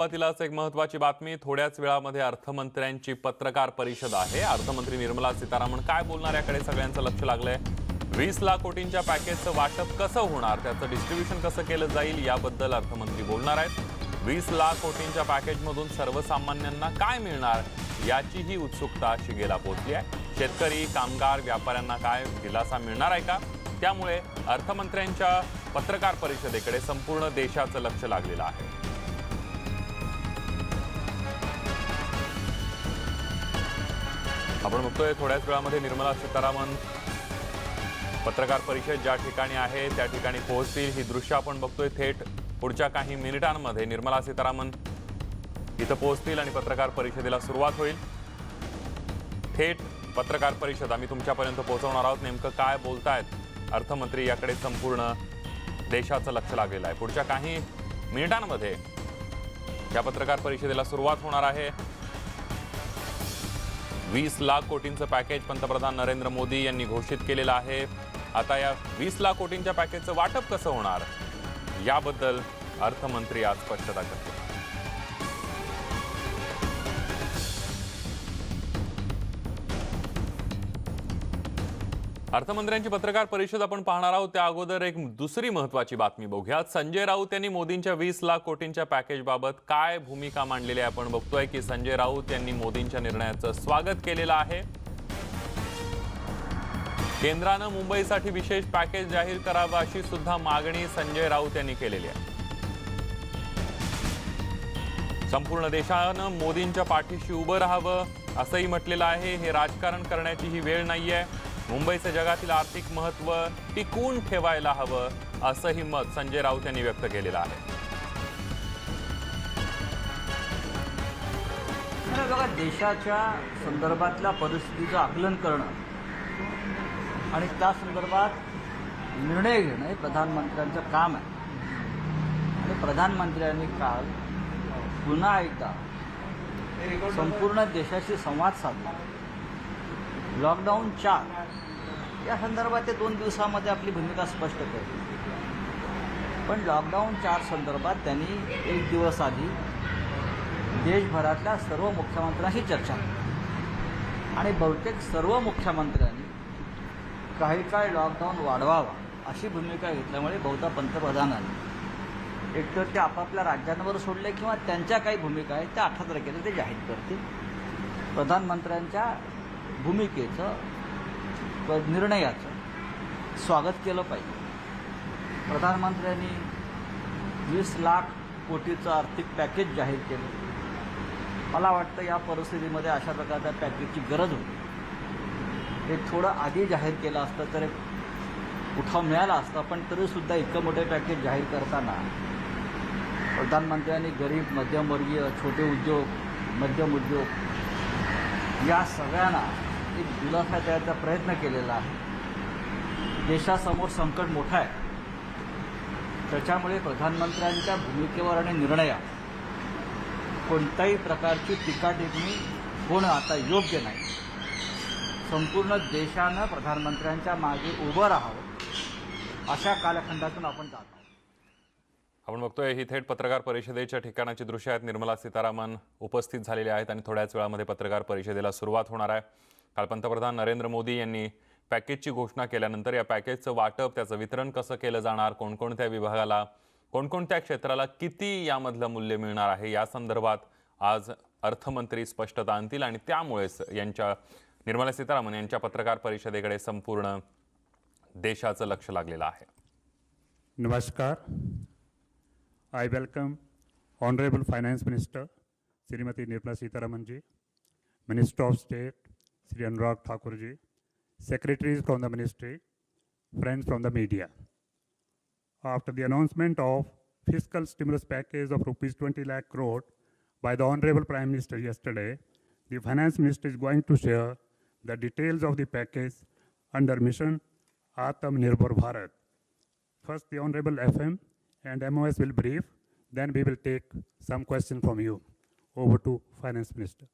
सुरुवातीलाच एक महत्त्वाची बातमी. थोड्याच वेळामध्ये अर्थमंत्र्यांची पत्रकार परिषद आहे. अर्थमंत्री निर्मला सीतारामन काय बोलणार याकडे सगळ्यांचं लक्ष लागलंय. 20 लाख कोटींच्या पॅकेजचं वाटप कसं होणार, त्याचं डिस्ट्रीब्युशन कसं केलं जाईल याबद्दल अर्थमंत्री बोलणार आहेत. 20 लाख कोटींच्या पॅकेजमधून सर्वसामान्यांना काय मिळणार याचीही उत्सुकता शिगेला पोहोचली आहे. शेतकरी, कामगार, व्यापाऱ्यांना काय दिलासा मिळणार आहे का? त्यामुळे अर्थमंत्र्यांच्या पत्रकार परिषदेकडे संपूर्ण देशाचं लक्ष लागलेलं आहे. आपण बघतोय थोड्याच वेळामध्ये निर्मला सीतारामन पत्रकार परिषद ज्या ठिकाणी आहे त्या ठिकाणी पोहोचतील. ही दृश्य आपण बघतोय. थेट पुढच्या काही मिनिटांमध्ये निर्मला सीतारामन इथं पोहोचतील आणि पत्रकार परिषदेला सुरुवात होईल. थेट पत्रकार परिषद आम्ही तुमच्यापर्यंत पोहोचवणार आहोत. नेमकं काय बोलतायत अर्थमंत्री याकडे संपूर्ण देशाचं लक्ष लागलेलं आहे. पुढच्या काही मिनिटांमध्ये या पत्रकार परिषदेला सुरुवात होणार आहे. 20 लाख कोटींचं पॅकेज पंतप्रधान नरेंद्र मोदी यांनी घोषित केलेलं आहे. आता या 20 लाख कोटींच्या पॅकेजचं वाटप कसं होणार याबद्दल अर्थमंत्री आज स्पष्टता करतील. अर्थमंत्र्यांची पत्रकार परिषद आपण पाहणार आहोत. त्या अगोदर एक दुसरी महत्त्वाची बातमी बघूयात. संजय राऊत यांनी मोदींच्या 20 लाख कोटींच्या पॅकेजबाबत काय भूमिका मांडलेली आहे आपण बघतोय की संजय राऊत यांनी मोदींच्या निर्णयाचं स्वागत केलेलं आहे. केंद्रानं मुंबईसाठी विशेष पॅकेज जाहीर करावं अशी सुद्धा मागणी संजय राऊत यांनी केलेली आहे. संपूर्ण देशानं मोदींच्या पाठीशी उभं राहावं असंही म्हटलेलं आहे. हे राजकारण करण्याची ही वेळ नाहीये. मुंबईचं जगातील आर्थिक महत्त्व टिकून ठेवायला हवं असंही मत संजय राऊत यांनी व्यक्त केलेलं आहे. बघा, देशाच्या संदर्भातल्या परिस्थितीचं आकलन करणं आणि त्या संदर्भात निर्णय घेणं हे प्रधानमंत्र्यांचं काम आहे. आणि प्रधानमंत्र्यांनी काल पुन्हा एकदा संपूर्ण देशाशी संवाद साधला. लॉकडाऊन 4 या संदर्भात ते 2 दिवसामध्ये आपली भूमिका स्पष्ट केली. पण लॉकडाऊन 4 संदर्भात त्यांनी 1 दिवस आधी देशभरातल्या सर्व मुख्यमंत्र्यांशी चर्चा केली आणि बहुतेक सर्व मुख्यमंत्र्यांनी काही काळ लॉकडाऊन वाढवावा अशी भूमिका घेतल्यामुळे बहुधा पंतप्रधानांनी एकतर ते आपापल्या राज्यांवर सोडले किंवा त्यांच्या काही भूमिका आहेत त्या 18 तारखेला ते जाहीर करतील. प्रधानमंत्र्यांच्या भूमिकेचं निर्णयाचं स्वागत केलं पाहिजे. प्रधानमंत्र्यांनी 20 लाख कोटीचं आर्थिक पॅकेज जाहीर केलं. मला वाटतं या परिस्थितीमध्ये अशा प्रकारच्या पॅकेजची गरज होती. हे थोडं आधी जाहीर केलं असतं तर एक उठाव मिळाला असता. पण तरीसुद्धा इतकं मोठे पॅकेज जाहीर करताना प्रधानमंत्र्यांनी गरीब, मध्यमवर्गीय, छोटे उद्योग, मध्यम उद्योग या सगळ्यांना एक दिलासा द्यायचा प्रयत्न केलेला आहे. देशासमोर संकट मोठं आहे. त्याच्यामुळे प्रधानमंत्र्यांच्या भूमिकेवर आणि निर्णयावर कोणत्याही प्रकारची टीका टिप्पणी होणं आता योग्य नाही. संपूर्ण देशानं प्रधानमंत्र्यांच्या मागे उभं राहावं अशा कालखंडातून आपण जात आहोत. आपण बघतोय ही थेट पत्रकार परिषदेच्या ठिकाणाची दृश्य आहेत. निर्मला सीतारामन उपस्थित झालेले आहेत आणि थोड्याच वेळामध्ये पत्रकार परिषदेला सुरुवात होणार आहे. काल पंतप्रधान नरेंद्र मोदी यांनी पॅकेजची घोषणा केल्यानंतर या पॅकेजचं वाटप, त्याचं वितरण कसं केलं जाणार, कोणकोणत्या विभागाला, कोणकोणत्या क्षेत्राला किती यामधलं मूल्य मिळणार आहे या संदर्भात आज अर्थमंत्री स्पष्टता आणतील आणि त्यामुळेच निर्मला सीतारामन यांच्या पत्रकार परिषदेकडे संपूर्ण देशाचं लक्ष लागलेलं आहे. नमस्कार. I welcome Honorable Finance Minister Srimati Nirmala Sitharaman ji, Minister of State Sri Anurag Thakur ji, secretaries from the ministry, friends from the media. After the announcement of fiscal stimulus package of rupees 20 lakh crore by the Honorable Prime Minister yesterday, the Finance Minister is going to share the details of the package under Mission Atmanirbhar Bharat. First, the Honorable FM and MOS will brief, then we will take some questions from you. Over to Finance Minister.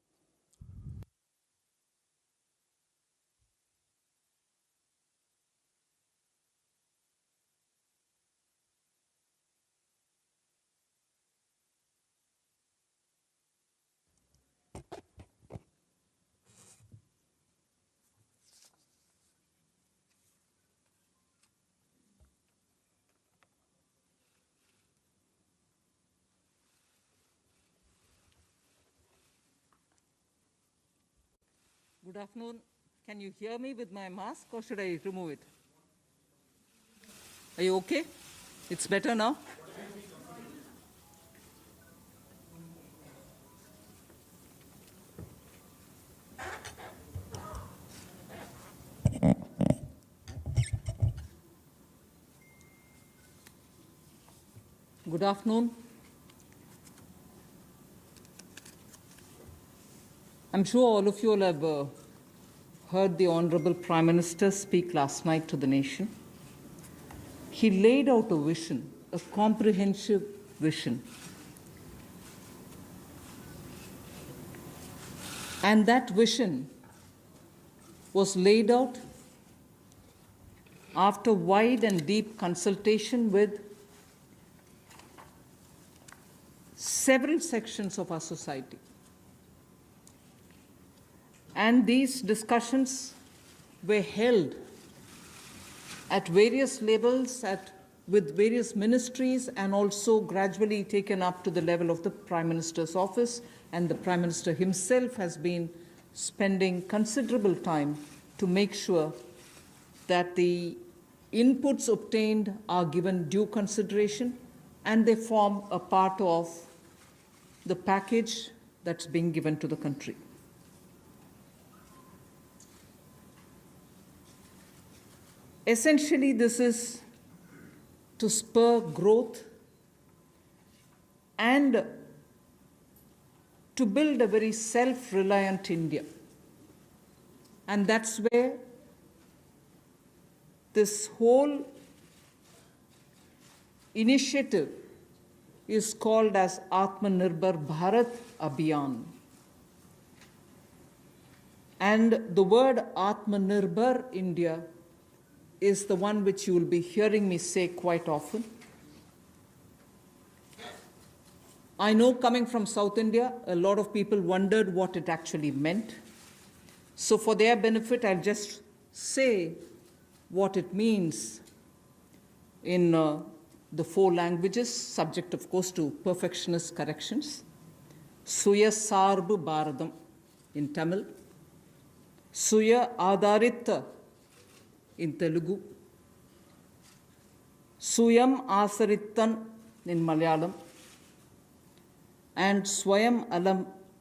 Good afternoon. Can you hear me with my mask or should I remove it? Are you okay? It's better now? Good afternoon. I'm sure all of you will have heard the Honorable Prime Minister speak last night to the nation. He laid out a vision, a comprehensive vision. And that vision was laid out after wide and deep consultation with several sections of our society. And these discussions were held at various levels, with various ministries, and also gradually taken up to the level of the Prime Minister's office. And the Prime Minister himself has been spending considerable time to make sure that the inputs obtained are given due consideration and they form a part of the package that's being given to the country. Essentially, this is to spur growth and to build a very self-reliant India. And that's where this whole initiative is called as Atmanirbhar Bharat Abhiyan. And the word Atmanirbhar India is the one which you will be hearing me say quite often. I know, coming from South India, a lot of people wondered what it actually meant. So for their benefit, I'll just say what it means in the 4 languages, subject, of course, to perfectionist corrections. Suya Sarbu Bharadam in Tamil. Suya Adharita in Telugu, Suyam Asarittan in Malayalam, and Swayam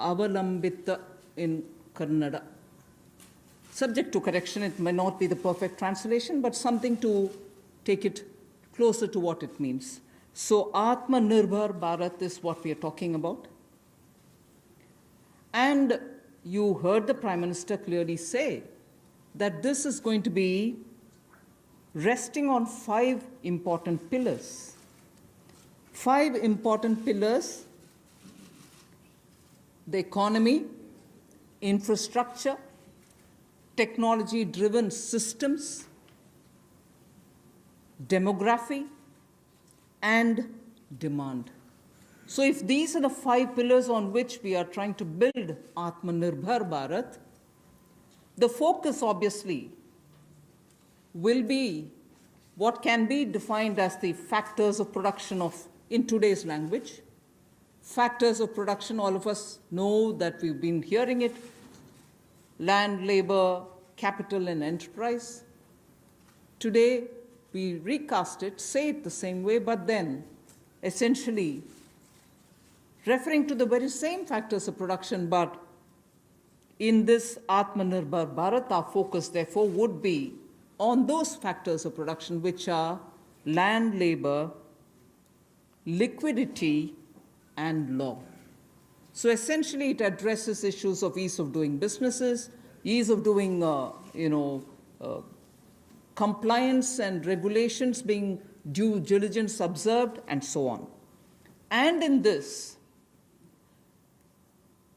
Avalambita in Kannada. Subject to correction, it may not be the perfect translation, but something to take it closer to what it means. So Atmanirbhar Bharat is what we are talking about. And you heard the Prime Minister clearly say that this is going to be resting on 5 important pillars. 5 important pillars: the economy, infrastructure, technology-driven systems, demography, and demand. So if these are the 5 pillars on which we are trying to build Atmanirbhar Bharat, the focus obviously will be what can be defined as the factors of production in today's language. Factors of production, all of us know that we've been hearing it: land, labor, capital, and enterprise. Today, we recast it, say it the same way, but then essentially referring to the very same factors of production, but in this Atmanirbhar Bharat, our focus therefore would be on those factors of production which are land, labor, liquidity, and law. So essentially it addresses issues of ease of doing businesses, ease of doing compliance and regulations being due diligence observed, and so on. And in this,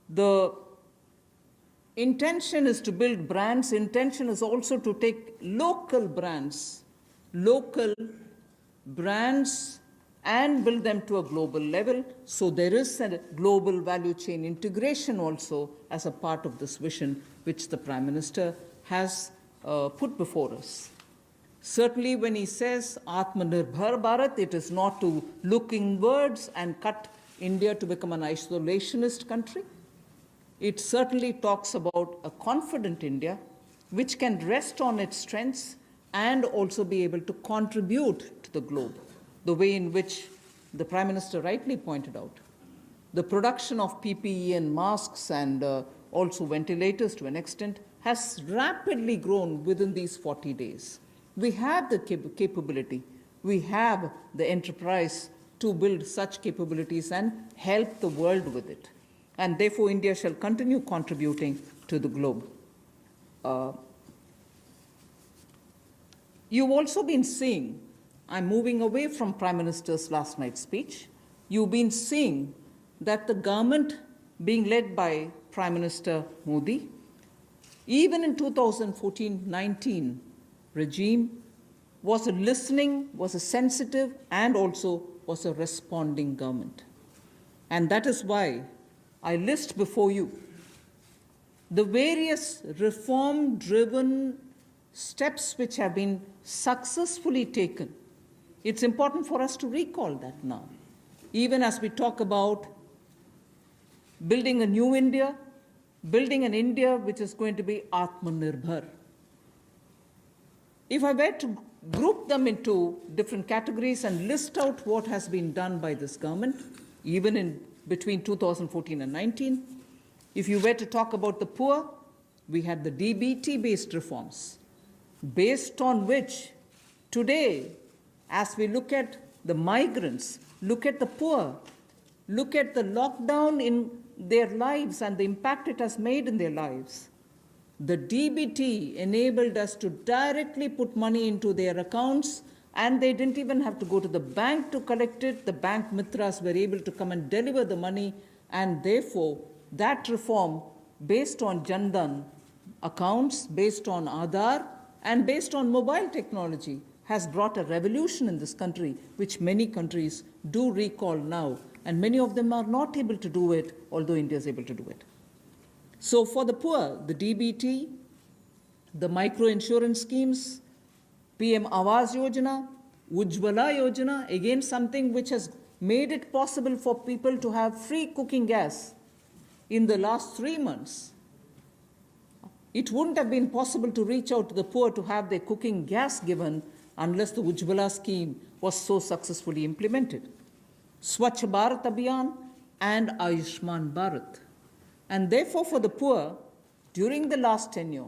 the intention is to build brands. Intention is also to take local brands, and build them to a global level. So there is a global value chain integration also as a part of this vision, which the Prime Minister has put before us. Certainly when he says Atmanirbhar Bharat, it is not to look inwards and cut India to become an isolationist country. It certainly talks about a confident India which can rest on its strengths and also be able to contribute to the globe, the way in which the Prime Minister rightly pointed out. The production of PPE and masks and also ventilators to an extent has rapidly grown within these 40 days. We have the capability, we have the enterprise to build such capabilities and help the world with it. And therefore, India shall continue contributing to the globe. You've also been seeing, I'm moving away from Prime Minister's last night's speech, you've been seeing that the government being led by Prime Minister Modi, even in 2014-19 regime, was a listening, was a sensitive, and also was a responding government. And that is why I list before you the various reform-driven steps which have been successfully taken. It's important for us to recall that now. Even as we talk about building a new India, building an India which is going to be Atmanirbhar. If I were to group them into different categories and list out what has been done by this government, even in between 2014 and 19, if you were to talk about the poor, we had the DBT-based reforms, based on which today, as we look at the migrants, look at the poor, look at the lockdown in their lives and the impact it has made in their lives, the DBT enabled us to directly put money into their accounts, and they didn't even have to go to the bank to collect it. The bank mitras were able to come and deliver the money, and therefore that reform based on Jan Dhan accounts, based on Aadhaar, and based on mobile technology has brought a revolution in this country, which many countries do recall now, and many of them are not able to do it, although India is able to do it. So for the poor, the DBT, the micro-insurance schemes, PM Awas Yojana, Ujjwala Yojana, again something which has made it possible for people to have free cooking gas in the last 3 months. It wouldn't have been possible to reach out to the poor to have their cooking gas given unless the Ujjwala scheme was so successfully implemented. Swachh Bharat Abhiyan and Ayushman Bharat. And therefore, for the poor, during the last tenure,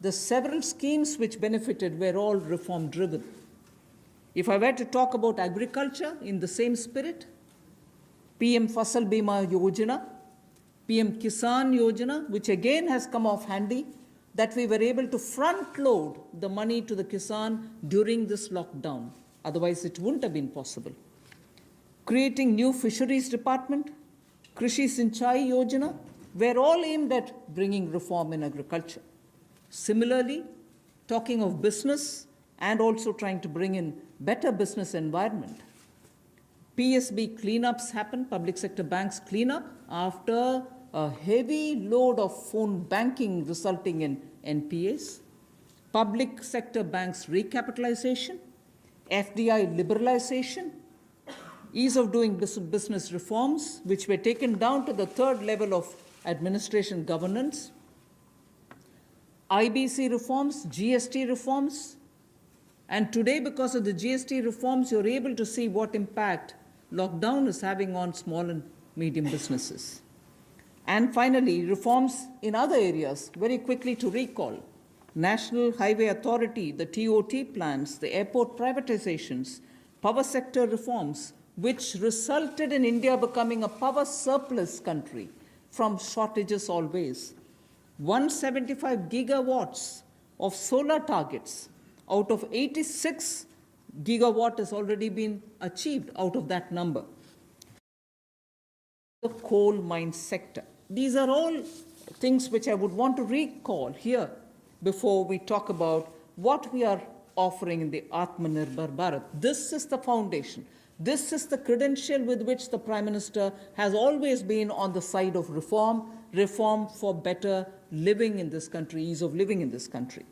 the several schemes which benefited were all reform-driven. If I were to talk about agriculture in the same spirit, PM Fasal Bima Yojana, PM Kisan Yojana, which again has come off handy, that we were able to front-load the money to the Kisan during this lockdown. Otherwise, it wouldn't have been possible. Creating new fisheries department, Krishi Sinchai Yojana, were all aimed at bringing reform in agriculture. Similarly, talking of business and also trying to bring in better business environment. PSB cleanups happened, public sector banks cleanup, after a heavy load of phone banking resulting in NPAs. Public sector banks recapitalization, FDI liberalization, ease of doing business reforms, which were taken down to the third level of administration governance, IBC reforms, GST reforms, and today, because of the GST reforms, you're able to see what impact lockdown is having on small and medium businesses. And finally, reforms in other areas, very quickly to recall. National Highway Authority, the TOT plans, the airport privatizations, power sector reforms, which resulted in India becoming a power surplus country from shortages always. 175 gigawatts of solar targets out of 86 gigawatt has already been achieved out of that number. The coal mine sector. These are all things which I would want to recall here before we talk about what we are offering in the Atmanirbhar Bharat. This is the foundation. This is the credential with which the Prime Minister has always been on the side of reform, reform for better living in this country, ease of living in this country.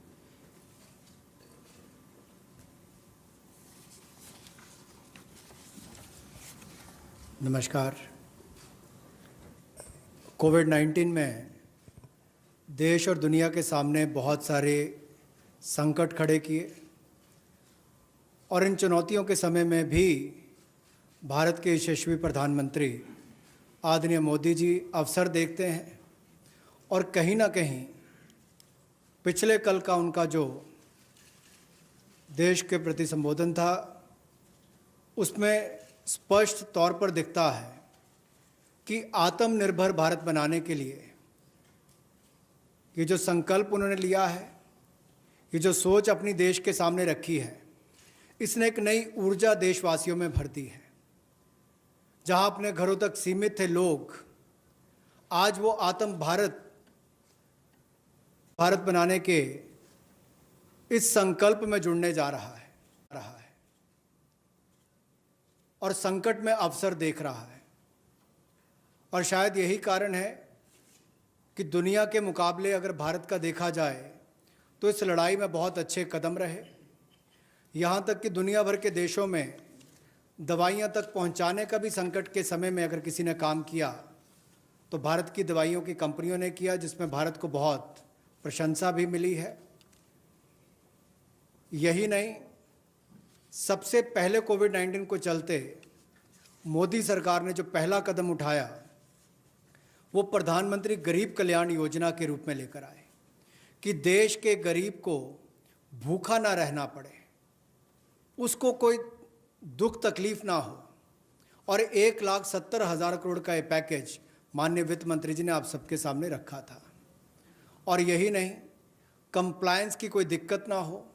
नमस्कार। कोविड-19 में देश और दुनिया के सामने बहुत सारे संकट खड़े किए और इन चुनौतियों के समय में भी भारत के यशस्वी प्रधानमंत्री आदरणीय मोदी जी अवसर देखते हैं और कहीं ना कहीं पिछले कल का उनका जो देश के प्रति संबोधन था उसमें स्पष्ट तौर पर दिखता है कि आत्मनिर्भर भारत बनाने के लिए ये जो संकल्प उन्होंने लिया है, ये जो सोच अपनी देश के सामने रखी है, इसने एक नई ऊर्जा देशवासियों में भर दी है। जहां अपने घरों तक सीमित थे लोग, आज वो भारत बनाने के इस संकल्प में जुड़ने जा रहा है और संकट में अवसर देख रहा है। और शायद यही कारण है कि दुनिया के मुकाबले अगर भारत का देखा जाए तो इस लड़ाई में बहुत अच्छे कदम रहे। यहाँ तक कि दुनिया भर के देशों में दवाइयाँ तक पहुँचाने का भी संकट के समय में अगर किसी ने काम किया तो भारत की दवाइयों की कंपनियों ने किया, जिसमें भारत को बहुत प्रशंसा भी मिली है। यही नहीं, सबसे पहले कोविड-19 को चलते मोदी सरकार ने जो पहला कदम उठाया वो प्रधानमंत्री गरीब कल्याण योजना के रूप में लेकर आए कि देश के गरीब को भूखा ना रहना पड़े, उसको कोई दुख तकलीफ ना हो। और 1,70,000 करोड़ का ये पैकेज माननीय वित्त मंत्री जी ने आप सबके सामने रखा था। और यही नहीं, कंप्लायंस की कोई दिक्कत ना हो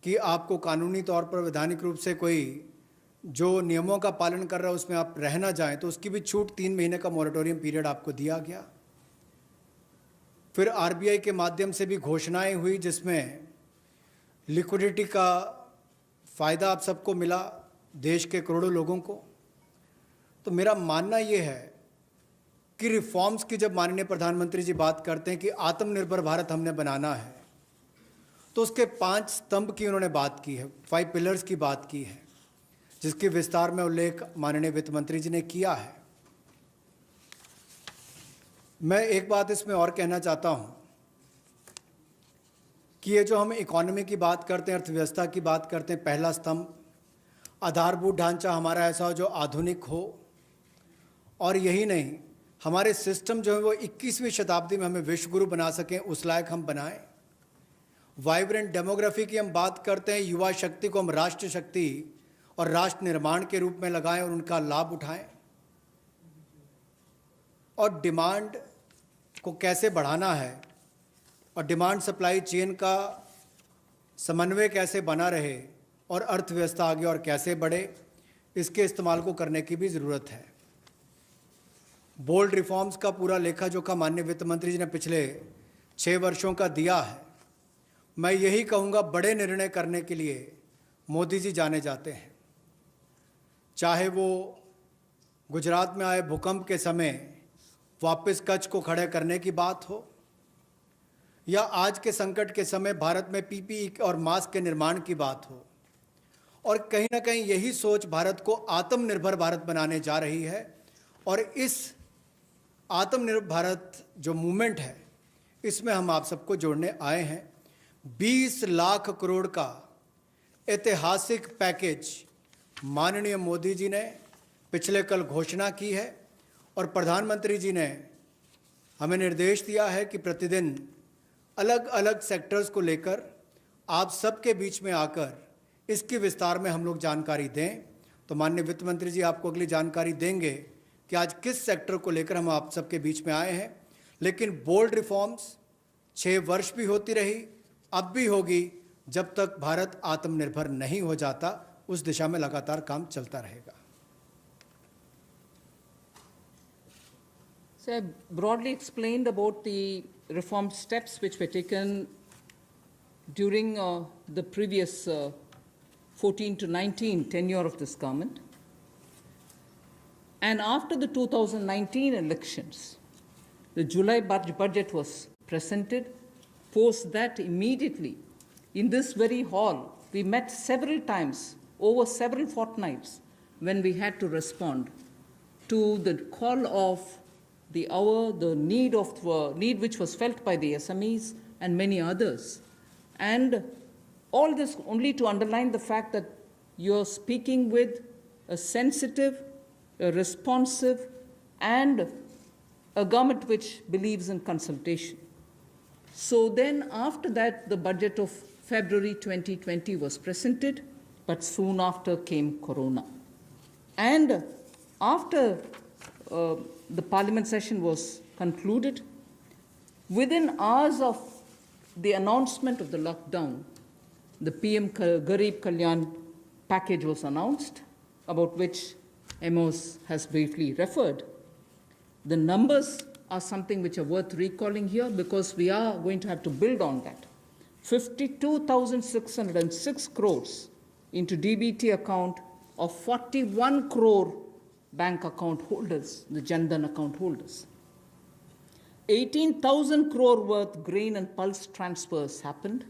कि आपको कानूनी तौर पर वैधानिक रूप से कोई जो नियमों का पालन कर रहा है उसमें आप रह ना जाएं, तो उसकी भी छूट 3 महीने का मॉरेटोरियम पीरियड आपको दिया गया। फिर आरबीआई के माध्यम से भी घोषणाएं हुई जिसमें लिक्विडिटी का फ़ायदा आप सबको मिला, देश के करोड़ों लोगों को। तो मेरा मानना ये है कि रिफॉर्म्स की जब माननीय प्रधानमंत्री जी बात करते हैं कि आत्मनिर्भर भारत हमने बनाना है, तो उसके 5 स्तंभ की उन्होंने बात की है, 5 पिलर्स की बात की है, जिसके विस्तार में उल्लेख माननीय वित्त मंत्री जी ने किया है। मैं एक बात इसमें और कहना चाहता हूँ कि ये जो हम इकोनॉमी की बात करते हैं, अर्थव्यवस्था की बात करते हैं, पहला स्तंभ आधारभूत ढांचा हमारा ऐसा हो जो आधुनिक हो। और यही नहीं, हमारे सिस्टम जो है वो 21वीं शताब्दी में हमें विश्वगुरु बना सकें, उस लायक हम बनाएं। वाइब्रेंट डेमोग्राफी की हम बात करते हैं, युवा शक्ति को हम राष्ट्र शक्ति और राष्ट्र निर्माण के रूप में लगाएं और उनका लाभ उठाएं। और डिमांड को कैसे बढ़ाना है और डिमांड सप्लाई चेन का समन्वय कैसे बना रहे और अर्थव्यवस्था आगे और कैसे बढ़े, इसके इस्तेमाल को करने की भी ज़रूरत है। बोल्ड रिफॉर्म्स का पूरा लेखा जोखा माननीय वित्त मंत्री जी ने पिछले 6 वर्षों का दिया है। मैं यही कहूँगा, बड़े निर्णय करने के लिए मोदी जी जाने जाते हैं। चाहे वो गुजरात में आए भूकंप के समय वापस कच्छ को खड़े करने की बात हो, या आज के संकट के समय भारत में पीपीई और मास्क के निर्माण की बात हो। और कहीं ना कहीं यही सोच भारत को आत्मनिर्भर भारत बनाने जा रही है। और इस आत्मनिर्भर भारत जो मूवमेंट है, इसमें हम आप सबको जोड़ने आए हैं। 20 लाख करोड़ का ऐतिहासिक पैकेज माननीय मोदी जी ने पिछले कल घोषणा की है और प्रधानमंत्री जी ने हमें निर्देश दिया है कि प्रतिदिन अलग अलग सेक्टर्स को लेकर आप सबके बीच में आकर इसके विस्तार में हम लोग जानकारी दें। तो माननीय वित्त मंत्री जी आपको अगली जानकारी देंगे कि आज किस सेक्टर को लेकर हम आप सबके बीच में आए हैं। लेकिन बोल्ड रिफॉर्म्स 6 वर्ष भी होती रही, अब भी होगी, जब तक भारत आत्मनिर्भर नहीं हो जाता, उस दिशा में लगातार काम चलता रहेगा। So I broadly explained about the reform steps which were taken during the previous 14 to 19 tenure of this government. And after the 2019 elections, the July budget was presented. Post that, immediately, in this very hall, we met several times over several fortnights when we had to respond to the call of the hour, the need which was felt by the SMEs and many others. And all this only to underline the fact that you're speaking with a sensitive, a responsive, and a government which believes in consultation. So then after that, the budget of February 2020 was presented, but soon after came Corona. And after the parliament session was concluded, within hours of the announcement of the lockdown, the PM Garib Kalyan package was announced, about which Amos has briefly referred. The numbers are something which are worth recalling here because we are going to have to build on that. 52,606 crores into DBT account of 41 crore bank account holders, the Jan Dhan account holders. 18,000 crore worth grain and pulse transfers happened,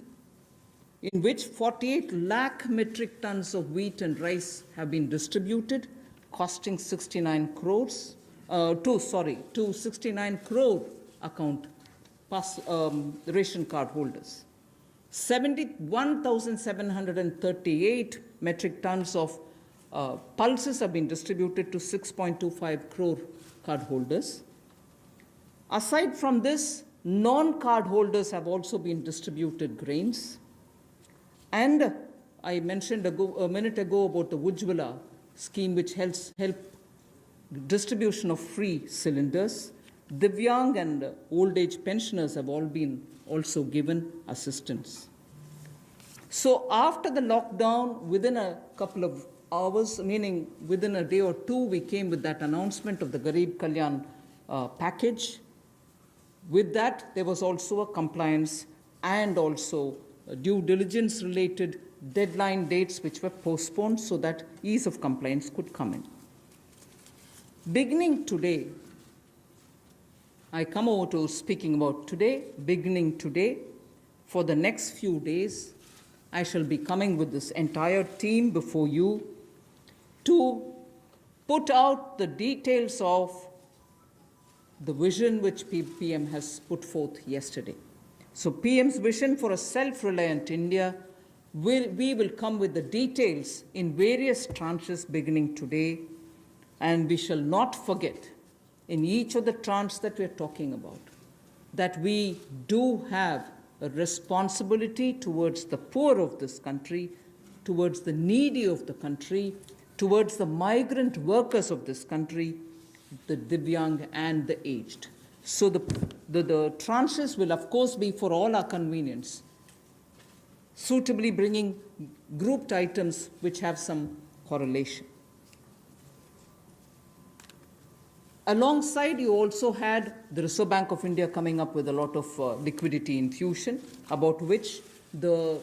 in which 48 lakh metric tons of wheat and rice have been distributed, costing 69 crores, to 69 crore account ration card holders. 71,738 metric tons of pulses have been distributed to 6.25 crore card holders. Aside from this, non-card holders have also been distributed grains. And I mentioned a minute ago about the Ujjwala scheme, which helps distribution of free cylinders. Divyang and old age pensioners have all been also given assistance. So after the lockdown, within a couple of hours, meaning within a day or two, we came with that announcement of the Garib Kalyan package. With that, there was also a compliance and also due diligence related deadline dates which were postponed so that ease of compliance could come in. Beginning today, I come over to speaking about today. Beginning today, for the next few days, I shall be coming with this entire team before you to put out the details of the vision which PM has put forth yesterday. So PM's vision for a self-reliant India, we will come with the details in various tranches beginning today, and we shall not forget in each of the tranches that we are talking about that we do have a responsibility towards the poor of this country, towards the needy of the country, towards the migrant workers of this country, the Divyang and the aged. So the tranches will of course be for all our convenience, suitably bringing grouped items which have some correlation. Alongside, you also had the Reserve Bank of India coming up with a lot of liquidity infusion, about which the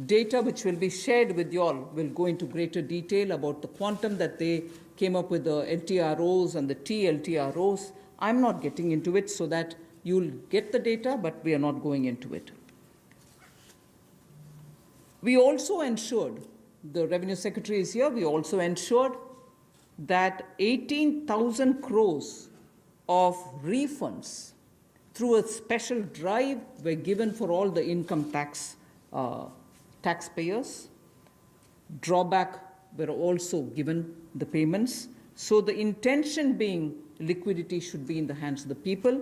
data which will be shared with you all will go into greater detail about the quantum that they came up with, the LTROs and the TLTROs. I'm not getting into it so that you'll get the data, but we are not going into it. We also ensured, the Revenue Secretary is here, we also ensured that 18,000 crores of refunds through a special drive were given for all the income tax taxpayers. Drawback were also given the payments. So the intention being liquidity should be in the hands of the people.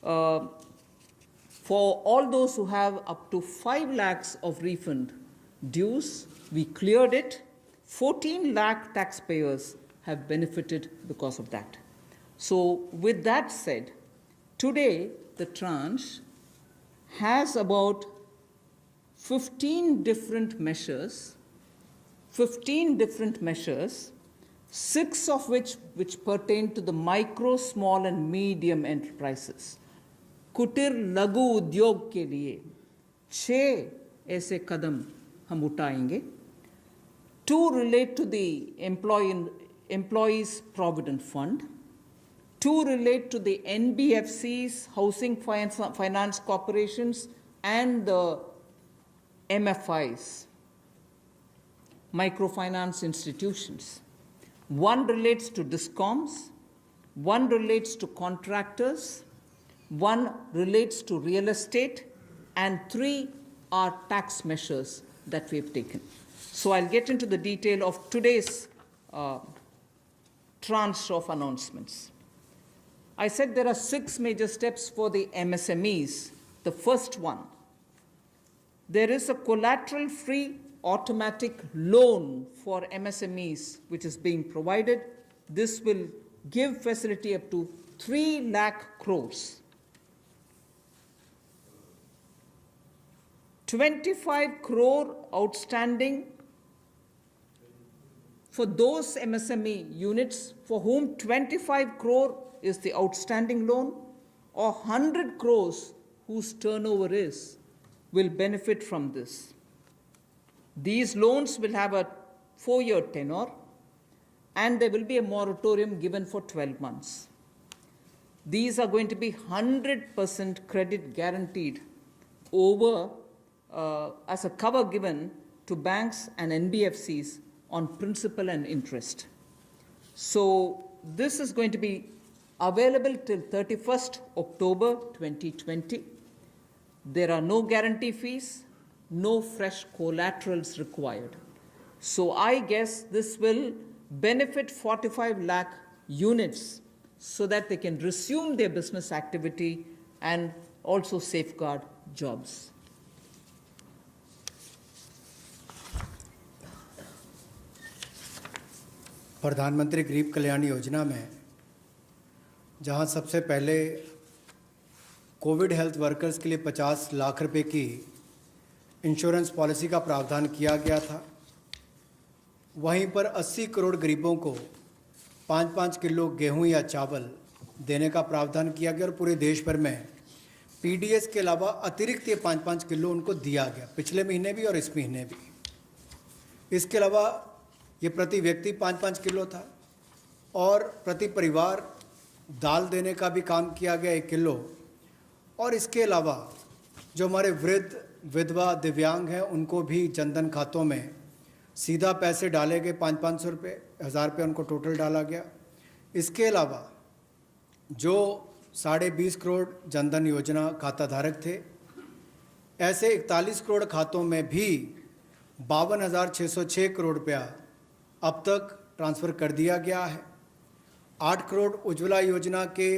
For all those who have up to 5 lakhs of refund dues, we cleared it. 14 lakh taxpayers have benefited because of that. So with that said, today the tranche has about 15 different measures, 6 of which pertain to the micro, small and medium enterprises. कुटीर लघु उद्योग के लिए 6 ऐसे कदम हम उठाएंगे. 2 relate to the Employees Provident Fund. 2 relate to the NBFCs, Housing Finance Corporations, and the MFIs, microfinance institutions. 1 relates to DISCOMs. one relates to contractors, one relates to real estate, and 3 are tax measures that we've taken. So I'll get into the detail of today's tranche of announcements. I said there are 6 major steps for the MSMEs. The first one, there is a collateral-free automatic loan for MSMEs which is being provided. This will give facility up to 3 lakh crores. 25 crore outstanding for those MSME units for whom 25 crore is the outstanding loan, or 100 crores whose turnover will benefit from this. These loans will have a 4-year tenure, and there will be a moratorium given for 12 months. These are going to be 100% credit guaranteed over as a cover given to banks and NBFCs on principal and interest. So this is going to be available till 31st October 2020. There are no guarantee fees, no fresh collaterals required. So I guess this will benefit 45 lakh units so that they can resume their business activity and also safeguard jobs. प्रधानमंत्री गरीब कल्याण योजना में जहां सबसे पहले Covid health workers के लिए 50 लाख रुपए की इंश्योरेंस पॉलिसी का प्रावधान किया गया था, वहीं पर 80 करोड़ गरीबों को 5-5 किलो गेहूं या चावल देने का प्रावधान किया गया और पूरे देश भर में पीडीएस के अलावा अतिरिक्त ये 5-5 किलो उनको दिया गया, पिछले महीने भी और इस महीने भी। इसके अलावा ये प्रति व्यक्ति 5-5 किलो था और प्रति परिवार दाल देने का भी काम किया गया 1 किलो। और इसके अलावा जो हमारे वृद्ध, विधवा, दिव्यांग हैं उनको भी जनधन खातों में सीधा पैसे डाले गए, 500-500 रुपये, 1000 रुपये उनको टोटल डाला गया। इसके अलावा जो 20.5 करोड़ जनधन योजना खाता धारक थे, ऐसे 41 करोड़ खातों में भी 52,606 करोड़ रुपया अब तक ट्रांसफ़र कर दिया गया है। 8 करोड़ उज्ज्वला योजना के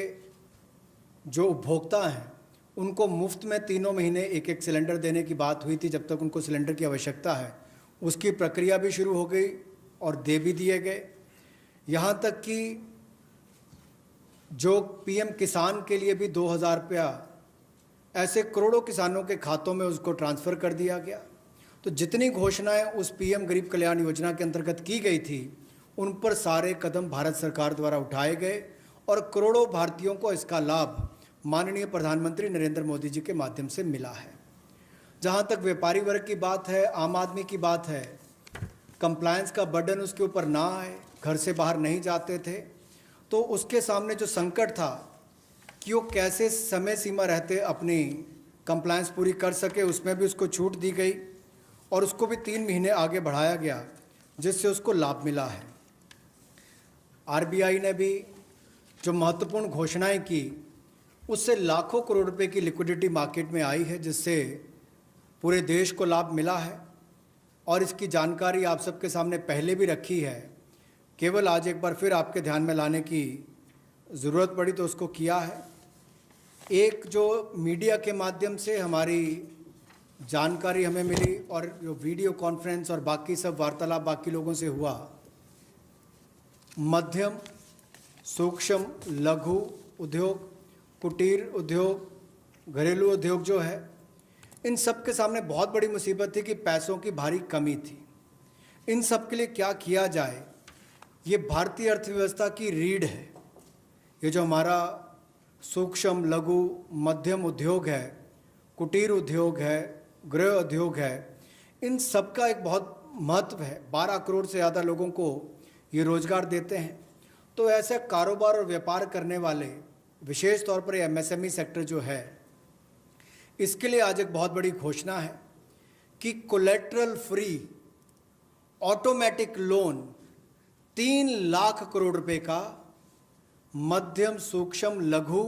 जो उपभोक्ता हैं उनको मुफ्त में 3 महीने 1-1 सिलेंडर देने की बात हुई थी, जब तक उनको सिलेंडर की आवश्यकता है। उसकी प्रक्रिया भी शुरू हो गई और दे भी दिए गए। यहाँ तक कि जो पीएम किसान के लिए भी 2,000 रुपया ऐसे करोड़ों किसानों के खातों में उसको ट्रांसफ़र कर दिया गया। तो जितनी घोषणाएं उस पीएम गरीब कल्याण योजना के अंतर्गत की गई थी, उन पर सारे कदम भारत सरकार द्वारा उठाए गए और करोड़ों भारतीयों को इसका लाभ माननीय प्रधानमंत्री नरेंद्र मोदी जी के माध्यम से मिला है। जहां तक व्यापारी वर्ग की बात है, आम आदमी की बात है, कंप्लायंस का बर्डन उसके ऊपर ना आए, घर से बाहर नहीं जाते थे, तो उसके सामने जो संकट था कि वो कैसे समय सीमा रहते अपनी कंप्लायंस पूरी कर सके, उसमें भी उसको छूट दी गई और उसको भी 3 महीने आगे बढ़ाया गया, जिससे उसको लाभ मिला है। आरबीआई ने भी जो महत्वपूर्ण घोषणाएं की, उससे लाखों करोड़ रुपए की लिक्विडिटी मार्केट में आई है, जिससे पूरे देश को लाभ मिला है। और इसकी जानकारी आप सबके सामने पहले भी रखी है, केवल आज एक बार फिर आपके ध्यान में लाने की ज़रूरत पड़ी तो उसको किया है। एक जो मीडिया के माध्यम से हमारी जानकारी हमें मिली और जो वीडियो कॉन्फ्रेंस और बाकी सब वार्तालाप बाकी लोगों से हुआ, मध्यम, सूक्ष्म, लघु उद्योग, कुटीर उद्योग, घरेलू उद्योग जो है, इन सब के सामने बहुत बड़ी मुसीबत थी कि पैसों की भारी कमी थी। इन सब के लिए क्या किया जाए, ये भारतीय अर्थव्यवस्था की रीढ़ है। ये जो हमारा सूक्ष्म, लघु, मध्यम उद्योग है, कुटीर उद्योग है, गृह उद्योग है, इन सब का एक बहुत महत्व है। 12 करोड़ से ज़्यादा लोगों को ये रोज़गार देते हैं। तो ऐसे कारोबार और व्यापार करने वाले, विशेष तौर पर एमएसएमई सेक्टर जो है, इसके लिए आज एक बहुत बड़ी घोषणा है कि collateral free automatic loan 3 lakh crore रुपए का मध्यम सूक्ष्म लघु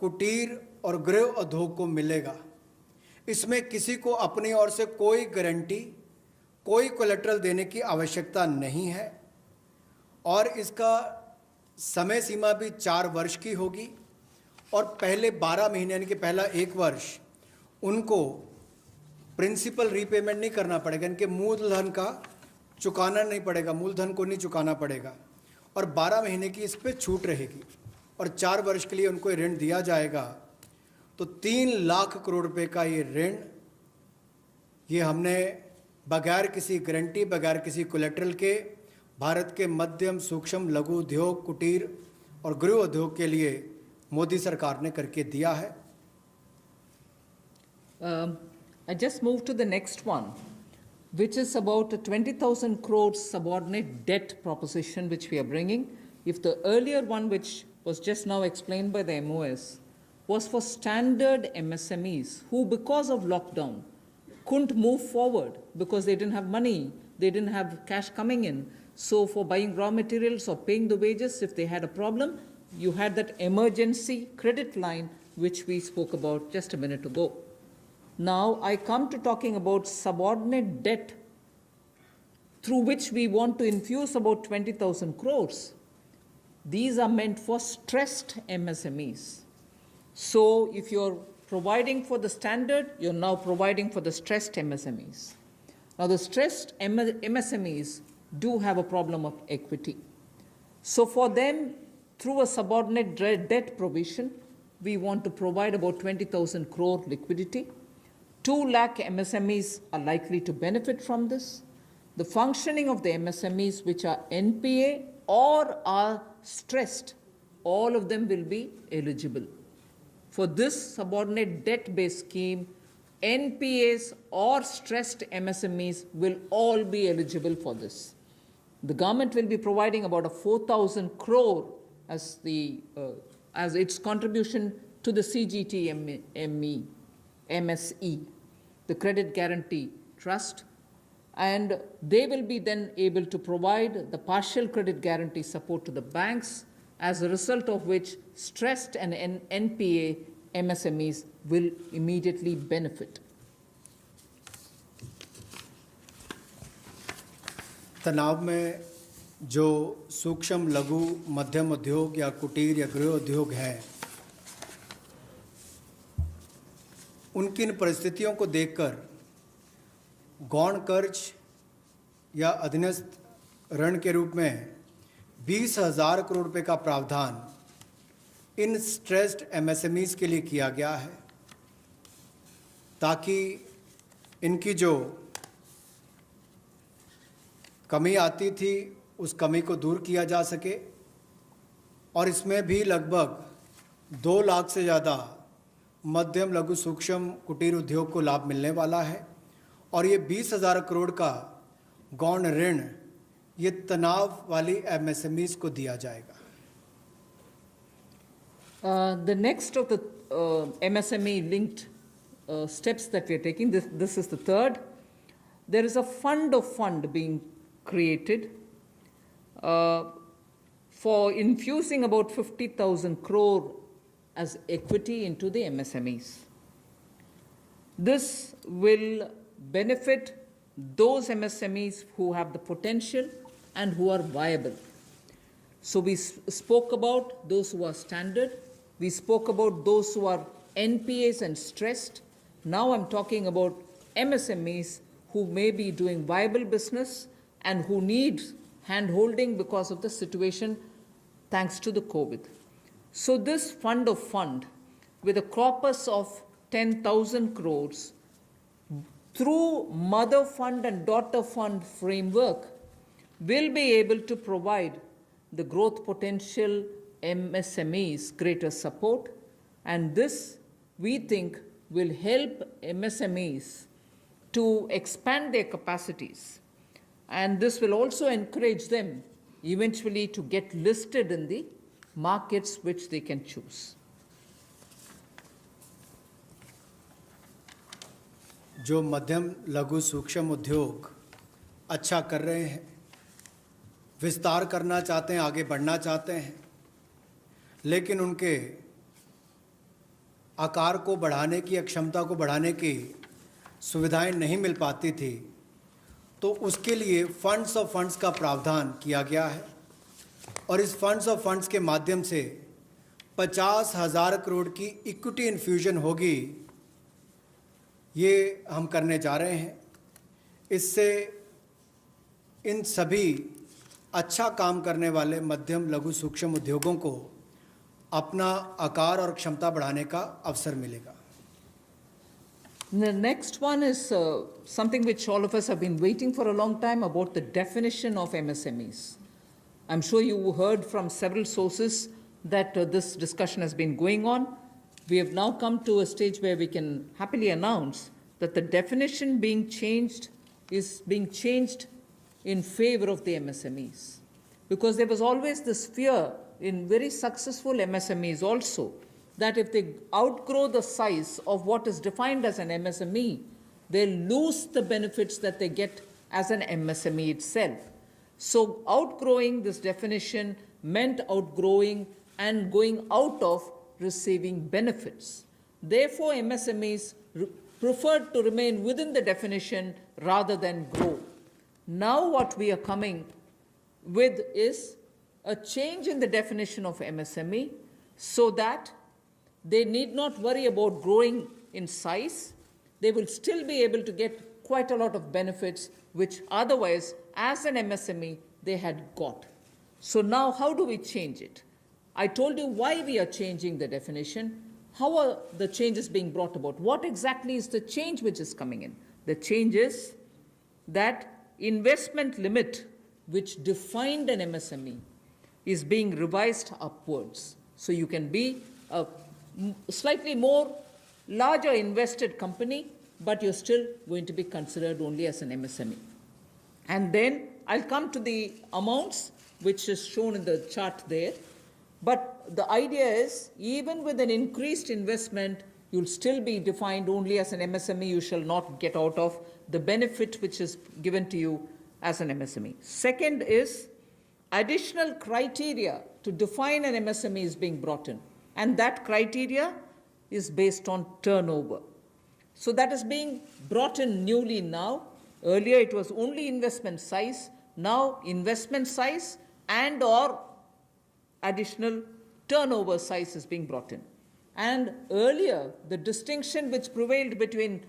कुटीर और गृह उद्योग को मिलेगा। इसमें किसी को अपनी ओर से कोई गारंटी, कोई कोलेटरल देने की आवश्यकता नहीं है और इसका समय सीमा भी 4 वर्ष की होगी और पहले 12 महीने यानी कि पहला 1 वर्ष उनको प्रिंसिपल रीपेमेंट नहीं करना पड़ेगा, इनके मूलधन का चुकाना नहीं पड़ेगा, मूलधन को नहीं चुकाना पड़ेगा और 12 महीने की इस पर छूट रहेगी और 4 वर्ष के लिए उनको ऋण दिया जाएगा। तो 3 लाख करोड़ रुपए का ये ऋण, ये हमने बगैर किसी गारंटी, बगैर किसी कोलेटरल के भारत के मध्यम सूक्ष्म लघु उद्योग, कुटीर और गृह उद्योग के लिए मोदी सरकार ने करके दिया है। I just moved to the next one, which is about a 20,000 crore subordinate debt proposition which we are bringing. If the earlier one, which was just now explained by the MOS, was for standard MSMEs who, because of lockdown, couldn't move forward because they didn't have money, they didn't have cash coming in. So for buying raw materials or paying the wages, if they had a problem, you had that emergency credit line which we spoke about just a minute ago. Now I come to talking about subordinate debt through which we want to infuse about 20,000 crores. These are meant for stressed MSMEs. So if you're providing for the standard, you're now providing for the stressed MSMEs. Now the stressed MSMEs do have a problem of equity. So for them, through a subordinate debt provision, we want to provide about 20,000 crore liquidity. 2 lakh MSMEs are likely to benefit from this. The functioning of the MSMEs which are NPA or are stressed, all of them will be eligible. For this subordinate debt-based scheme, NPAs or stressed MSMEs will all be eligible for this. The government will be providing about a 4,000 crore as its contribution to the MSE, the Credit Guarantee Trust, and they will be then able to provide the partial credit guarantee support to the banks, as a result of which stressed and NPA MSMEs will immediately benefit. तनाव में जो सूक्ष्म लघु मध्यम उद्योग या कुटीर या गृह उद्योग हैं, उनकी इन परिस्थितियों को देखकर गौण कर्ज या अधीनस्थ ऋण के रूप में 20,000 करोड़ रुपए का प्रावधान इन स्ट्रेस्ड एमएसएमईज के लिए किया गया है, ताकि इनकी जो कमी आती थी उस कमी को दूर किया जा सके। और इसमें भी लगभग 2 लाख से ज़्यादा मध्यम लघु सूक्ष्म कुटीर उद्योग को लाभ मिलने वाला है और ये 20,000 करोड़ का गौण ऋण ये तनाव वाली एमएसएमईज को दिया जाएगा। The next of the MSME linked steps that we are taking, this is the third. There is a fund of fund being created for infusing about 50,000 crore as equity into the MSMEs. This will benefit those MSMEs who have the potential and who are viable. So we spoke about those who are standard, we spoke about those who are NPAs and stressed. Now I'm talking about MSMEs who may be doing viable business and who need hand-holding because of the situation thanks to the COVID. So this fund of fund, with a corpus of 10,000 crores, through mother fund and daughter fund framework, will be able to provide the growth potential MSMEs greater support, and this, we think, will help MSMEs to expand their capacities, and this will also encourage them eventually to get listed in the markets which they can choose. जो मध्यम लघु सूक्ष्म उद्योग अच्छा कर रहे हैं, विस्तार करना चाहते हैं, आगे बढ़ना चाहते हैं, लेकिन उनके आकार को बढ़ाने की या क्षमता को बढ़ाने की सुविधाएं नहीं मिल पाती थी, तो उसके लिए फंड्स ऑफ फंड्स का प्रावधान किया गया है और इस फंड्स ऑफ फंड्स के माध्यम से 50,000 करोड़ की इक्विटी इन्फ्यूजन होगी, ये हम करने जा रहे हैं। इससे इन सभी अच्छा काम करने वाले मध्यम लघु सूक्ष्म उद्योगों को अपना आकार और क्षमता बढ़ाने का अवसर मिलेगा। The next one is something which all of us have been waiting for a long time, about the definition of MSMEs. I'm sure you heard from several sources that this discussion has been going on. We have now come to a stage where we can happily announce that the definition being changed is being changed in favor of the MSMEs. Because there was always this fear in very successful MSMEs also, that if they outgrow the size of what is defined as an MSME, they'll lose the benefits that they get as an MSME itself. So outgrowing this definition meant outgrowing and going out of receiving benefits. Therefore, MSMEs preferred to remain within the definition rather than grow. Now what we are coming with is a change in the definition of MSME so that they need not worry about growing in size. They will still be able to get quite a lot of benefits which otherwise, as an MSME, they had got. So now how do we change it? I told you why we are changing the definition. How are the changes being brought about? What exactly is the change which is coming in? The change is that investment limit which defined an MSME is being revised upwards. So you can be a slightly more larger invested company, but you're still going to be considered only as an MSME. And then I'll come to the amounts which is shown in the chart there. But the idea is, even with an increased investment, you'll still be defined only as an MSME. You shall not get out of the benefit which is given to you as an MSME. Second is, additional criteria to define an MSME is being brought in. And that criteria is based on turnover. So that is being brought in newly now. Earlier it was only investment size. Now investment size and or additional turnover size is being brought in. And earlier, the distinction which prevailed between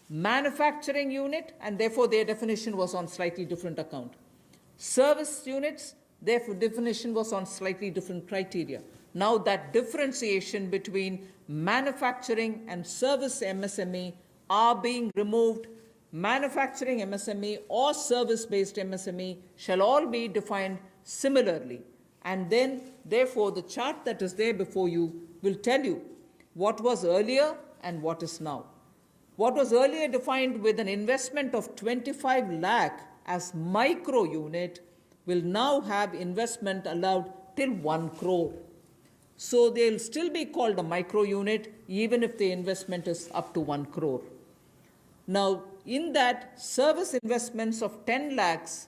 manufacturing unit, and therefore their definition was on slightly different account. Service units, their definition was on slightly different criteria. Now that differentiation between manufacturing and service MSME are being removed. Manufacturing MSME or service-based MSME shall all be defined similarly. And then, therefore, the chart that is there before you will tell you what was earlier and what is now. What was earlier defined with an investment of 25 lakh as micro unit will now have investment allowed till 1 crore. So they'll still be called a micro unit even if the investment is up to 1 crore. Now, in that, service investments of 10 lakhs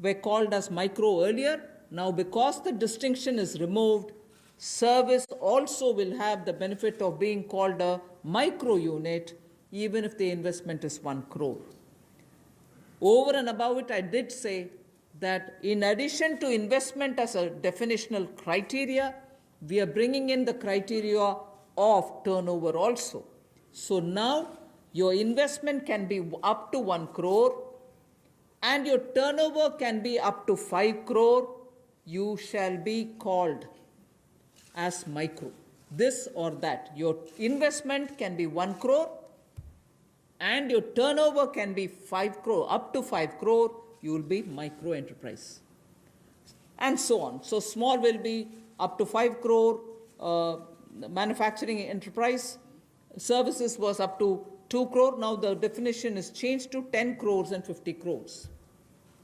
were called as micro earlier. Now, because the distinction is removed, service also will have the benefit of being called a micro unit even if the investment is 1 crore. Over and above it, I did say that in addition to investment as a definitional criteria, we are bringing in the criteria of turnover also. So now your investment can be up to 1 crore and your turnover can be up to 5 crore. You shall be called as micro, this or that. Your investment can be 1 crore and your turnover can be 5 crore, up to 5 crore, you will be micro enterprise. And so on. So small will be up to 5 crore, manufacturing enterprise. Services was up to 2 crore. Now the definition is changed to 10 crores and 50 crores.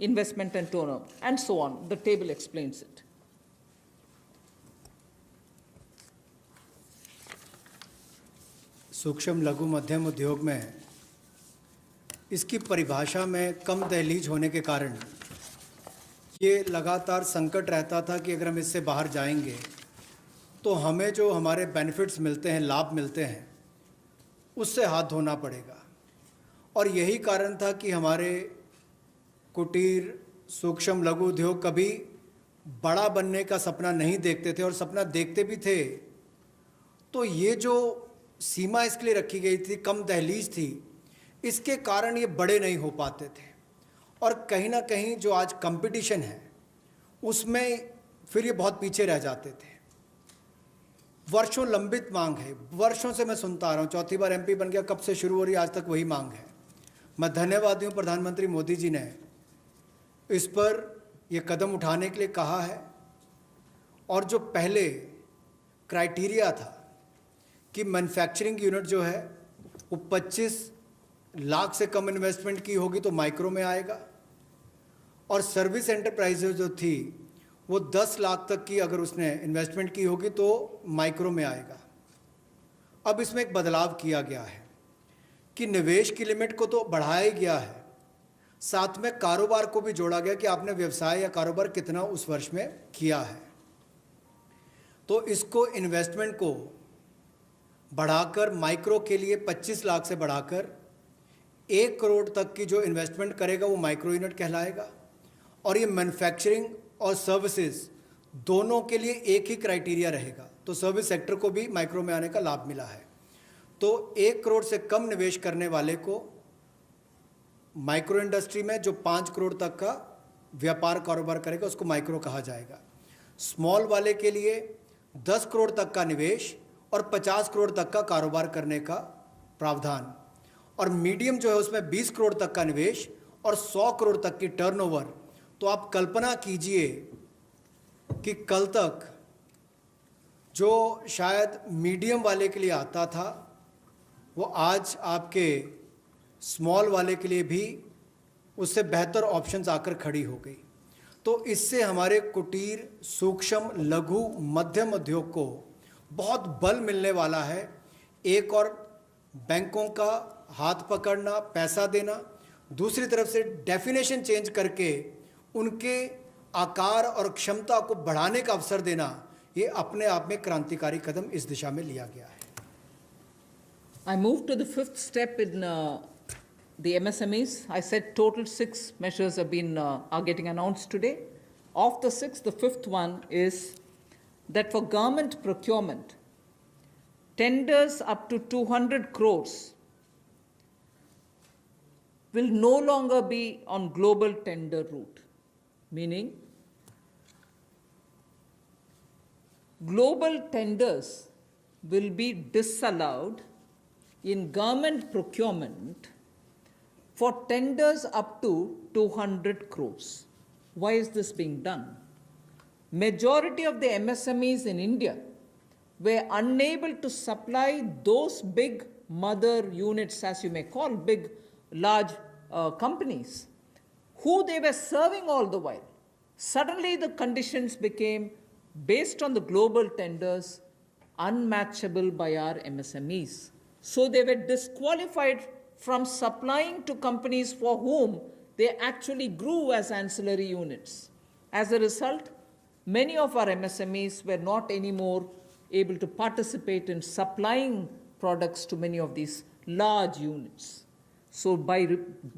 Investment and turnover, and so on. The table explains it. सूक्ष्म लघु मध्यम उद्योग में इसकी परिभाषा में कम दहलीज होने के कारण ये लगातार संकट रहता था कि अगर हम इससे बाहर जाएंगे तो हमें जो हमारे बेनिफिट्स मिलते हैं, लाभ मिलते हैं, उससे हाथ धोना पड़ेगा। और यही कारण था कि हमारे कुटीर सूक्ष्म लघु उद्योग कभी बड़ा बनने का सपना नहीं देखते थे, और सपना देखते भी थे तो ये जो सीमा इसके लिए रखी गई थी, कम दहलीज थी, इसके कारण ये बड़े नहीं हो पाते थे। और कहीं ना कहीं जो आज कंपटीशन है उसमें फिर ये बहुत पीछे रह जाते थे। वर्षों लंबित मांग है, वर्षों से मैं सुनता आ रहा हूँ, चौथी बार एमपी बन गया, कब से शुरू हो रही, आज तक वही मांग है। मैं धन्यवादी हूँ प्रधानमंत्री मोदी जी ने इस पर ये कदम उठाने के लिए कहा है। और जो पहले क्राइटेरिया था कि मैन्युफैक्चरिंग यूनिट जो है वो 25 लाख से कम इन्वेस्टमेंट की होगी तो माइक्रो में आएगा, और सर्विस एंटरप्राइजेज जो थी वो 10 लाख तक की अगर उसने इन्वेस्टमेंट की होगी तो माइक्रो में आएगा। अब इसमें एक बदलाव किया गया है कि निवेश की लिमिट को तो बढ़ाया ही गया है, साथ में कारोबार को भी जोड़ा गया कि आपने व्यवसाय या कारोबार कितना उस वर्ष में किया है। तो इसको इन्वेस्टमेंट को बढ़ाकर माइक्रो के लिए 25 लाख से बढ़ाकर 1 करोड़ तक की जो इन्वेस्टमेंट करेगा वो माइक्रो यूनिट कहलाएगा। और ये मैन्युफैक्चरिंग और सर्विसेज दोनों के लिए एक ही क्राइटेरिया रहेगा, तो सर्विस सेक्टर को भी माइक्रो में आने का लाभ मिला है। तो 1 करोड़ से कम निवेश करने वाले को माइक्रो इंडस्ट्री में जो 5 करोड़ तक का व्यापार कारोबार करेगा उसको माइक्रो कहा जाएगा। स्मॉल वाले के लिए 10 करोड़ तक का निवेश और 50 करोड़ तक का कारोबार करने का प्रावधान, और मीडियम जो है उसमें 20 करोड़ तक का निवेश और 100 करोड़ तक की टर्नओवर। तो आप कल्पना कीजिए कि कल तक जो शायद मीडियम वाले के लिए आता था वो आज आपके स्मॉल वाले के लिए भी उससे बेहतर ऑप्शंस आकर खड़ी हो गई। तो इससे हमारे कुटीर सूक्ष्म लघु मध्यम उद्योग को बहुत बल मिलने वाला है। एक और बैंकों का हाथ पकड़ना, पैसा देना, दूसरी तरफ से डेफिनेशन चेंज करके उनके आकार और क्षमता को बढ़ाने का अवसर देना, ये अपने आप में क्रांतिकारी कदम इस दिशा में लिया गया है। I move to the fifth step in the MSMEs. I said total 6 measures are getting announced today. Of the 6, the fifth one is that for government procurement, tenders up to 200 crores will no longer be on global tender route, meaning global tenders will be disallowed in government procurement for tenders up to 200 crores. Why is this being done? Majority of the MSMEs in India were unable to supply those big mother units, as you may call, big, large companies, who they were serving all the while. Suddenly the conditions became, based on the global tenders, unmatchable by our MSMEs. So they were disqualified from supplying to companies for whom they actually grew as ancillary units. As a result, many of our MSMEs were not anymore able to participate in supplying products to many of these large units. So by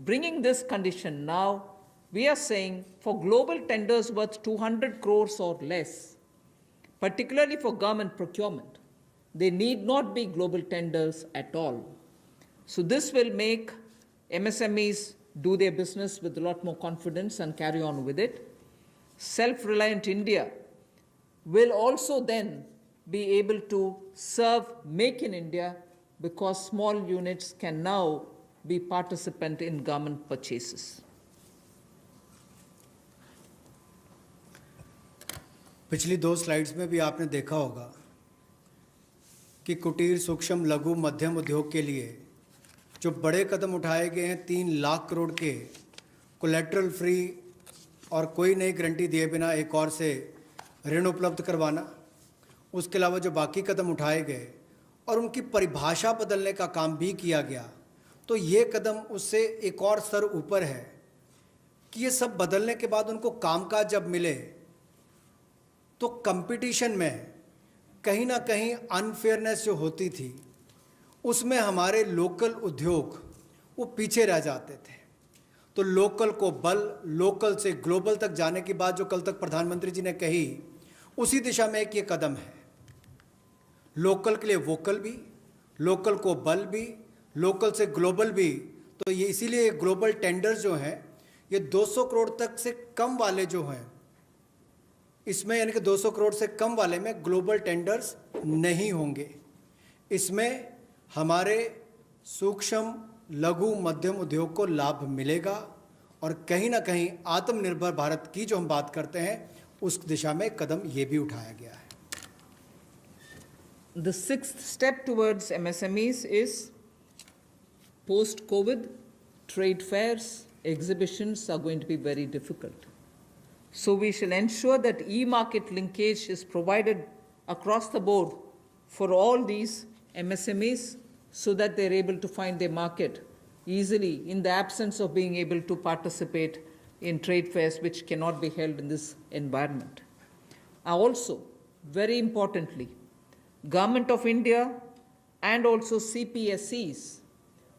bringing this condition now, we are saying for global tenders worth 200 crores or less, particularly for government procurement, they need not be global tenders at all. So this will make MSMEs do their business with a lot more confidence and carry on with it. Self-reliant India will also then be able to serve Make in India, because small units can now be participant in government purchases. पिछली 2 slides में भी आपने देखा होगा कि कुटीर सूक्ष्म लघु मध्यम उद्योग के लिए जो बड़े कदम उठाए गए हैं, 3 लाख करोड़ के कोलेटरल फ्री और कोई नई गारंटी दिए बिना एक और से ऋण उपलब्ध करवाना, उसके अलावा जो बाकी कदम उठाए गए और उनकी परिभाषा बदलने का काम भी किया गया, तो ये कदम उससे एक और स्तर ऊपर है कि ये सब बदलने के बाद उनको कामकाज जब मिले तो कंपटीशन में कहीं ना कहीं अनफेयरनेस जो होती थी उसमें हमारे लोकल उद्योग वो पीछे रह जाते थे। तो लोकल को बल, लोकल से ग्लोबल तक जाने की बात जो कल तक प्रधानमंत्री जी ने कही, उसी दिशा में एक ये कदम है। लोकल के लिए वोकल भी, लोकल को बल भी, लोकल से ग्लोबल भी। तो ये इसीलिए ग्लोबल टेंडर्स जो हैं ये 200 करोड़ तक से कम वाले जो हैं, इसमें यानी कि 200 करोड़ से कम वाले में ग्लोबल टेंडर्स नहीं होंगे। इसमें हमारे सूक्ष्म लघु मध्यम उद्योग को लाभ मिलेगा और कहीं ना कहीं आत्मनिर्भर भारत की जो हम बात करते हैं उस दिशा में कदम ये भी उठाया गया है। The sixth step towards MSMEs is post-COVID trade fairs, exhibitions are going to be very difficult. So we shall ensure that e-market linkage is provided across the board for all these MSMEs so that they're able to find their market easily in the absence of being able to participate in trade fairs which cannot be held in this environment. Also, very importantly, Government of India and also CPSEs,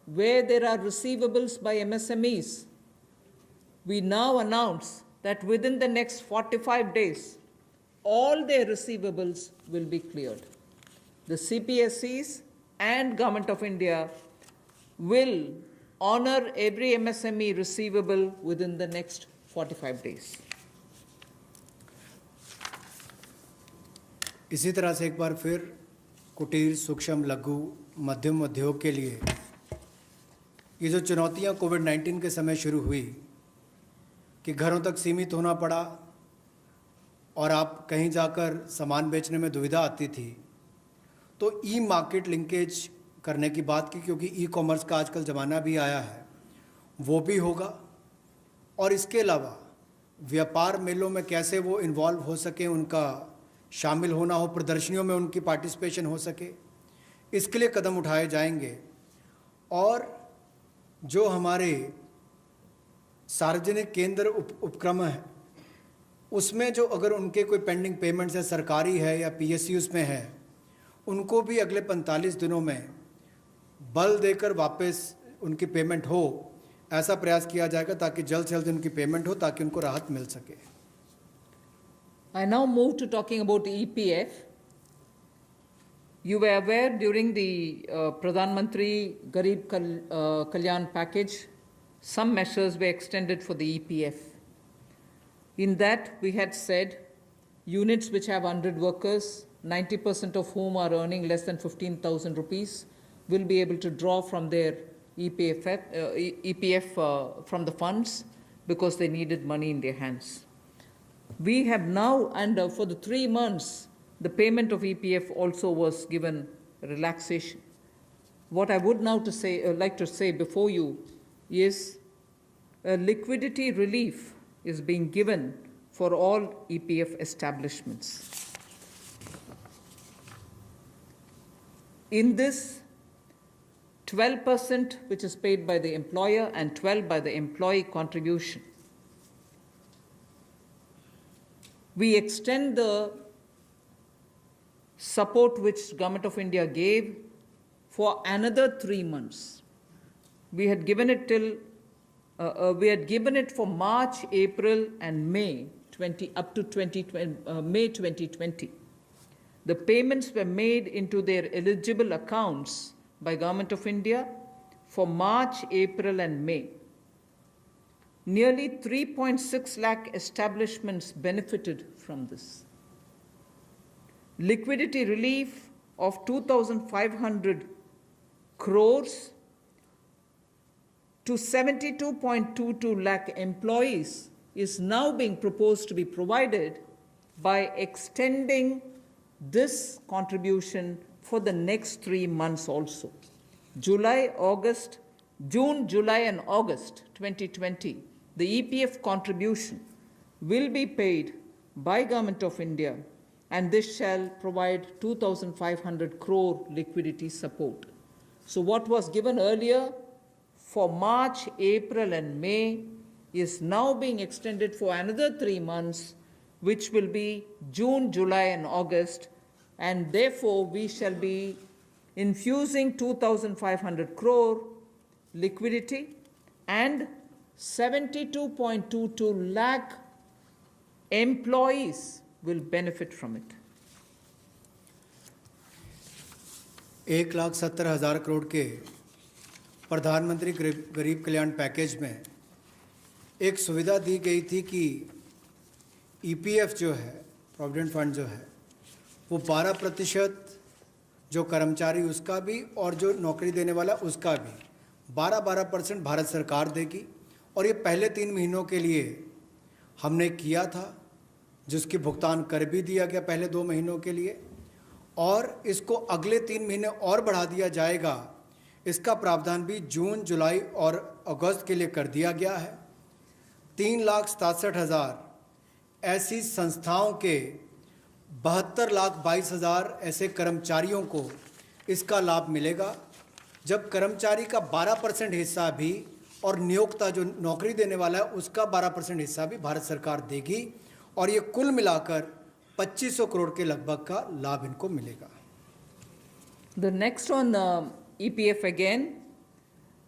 where there are receivables by MSMEs, we now announce that within the next 45 days, all their receivables will be cleared. The CPSEs and Government of India will honor every MSME receivable within the next 45 days. इसी तरह से एक बार फिर कुटीर, सूक्ष्म, लघु, मध्यम उद्योग के लिए ये जो चुनौतियां कोविड-19 के समय शुरू हुई कि घरों तक सीमित होना पड़ा और आप कहीं जाकर सामान बेचने में दुविधा आती थी, तो ई मार्केट लिंकेज करने की बात की, क्योंकि ई कॉमर्स का आजकल ज़माना भी आया है, वो भी होगा। और इसके अलावा व्यापार मेलों में कैसे वो इन्वॉल्व हो सके, उनका शामिल होना हो, प्रदर्शनियों में उनकी पार्टिसिपेशन हो सके, इसके लिए कदम उठाए जाएंगे। और जो हमारे सार्वजनिक केंद्र उपक्रम है उसमें जो अगर उनके कोई पेंडिंग पेमेंट्स है, सरकारी है या PSUs में है, उनको भी अगले 45 दिनों में बल देकर वापस उनकी पेमेंट हो, ऐसा प्रयास किया जाएगा ताकि जल्द से जल्द उनकी पेमेंट हो, ताकि उनको राहत मिल सके। I now move to talking about EPF. You were aware during the Pradhan Mantri Garib Kalyan package, some measures were extended for the EPF. In that, we had said units which have 100 workers, 90% of whom are earning less than 15,000 rupees, will be able to draw from their EPF from the funds because they needed money in their hands. We have now, and for the 3 months, the payment of EPF also was given relaxation. What I would now like to say before you is liquidity relief is being given for all EPF establishments. In this, 12% which is paid by the employer and 12% by the employee contribution. We extend the support which Government of India gave for another 3 months. We had given it for March, April, and May up to May 2020. The payments were made into their eligible accounts by Government of India for March, April, and May. Nearly 3.6 lakh establishments benefited from this. Liquidity relief of 2,500 crores to 72.22 lakh employees is now being proposed to be provided by extending this contribution for the next 3 months also. June, July, and August 2020, the EPF contribution will be paid by Government of India, and this shall provide 2,500 crore liquidity support. So what was given earlier for March, April, and May is now being extended for another 3 months, which will be June, July, and August, and therefore we shall be infusing 2,500 crore liquidity and 72.22 lakh employees will benefit from it. 1,70,000 crore के प्रधानमंत्री गरीब कल्याण package में एक सुविधा दी गई थी कि EPF जो है, प्रोविडेंट फंड जो है, वो 12% जो कर्मचारी उसका भी और जो नौकरी देने वाला उसका भी 12% भारत सरकार देगी। और ये पहले 3 महीनों के लिए हमने किया था, जिसकी भुगतान कर भी दिया गया पहले 2 महीनों के लिए, और इसको अगले 3 महीने और बढ़ा दिया जाएगा। इसका प्रावधान भी जून, जुलाई और अगस्त के लिए कर दिया गया है। 3,67,000 ऐसी संस्थाओं के 72,22,000 ऐसे कर्मचारियों को इसका लाभ मिलेगा, जब कर्मचारी का 12% हिस्सा भी और नियोक्ता जो नौकरी देने वाला है उसका 12% हिस्सा भी भारत सरकार देगी, और ये कुल मिलाकर 2500 करोड़ के लगभग का लाभ इनको मिलेगा। The next on EPF again,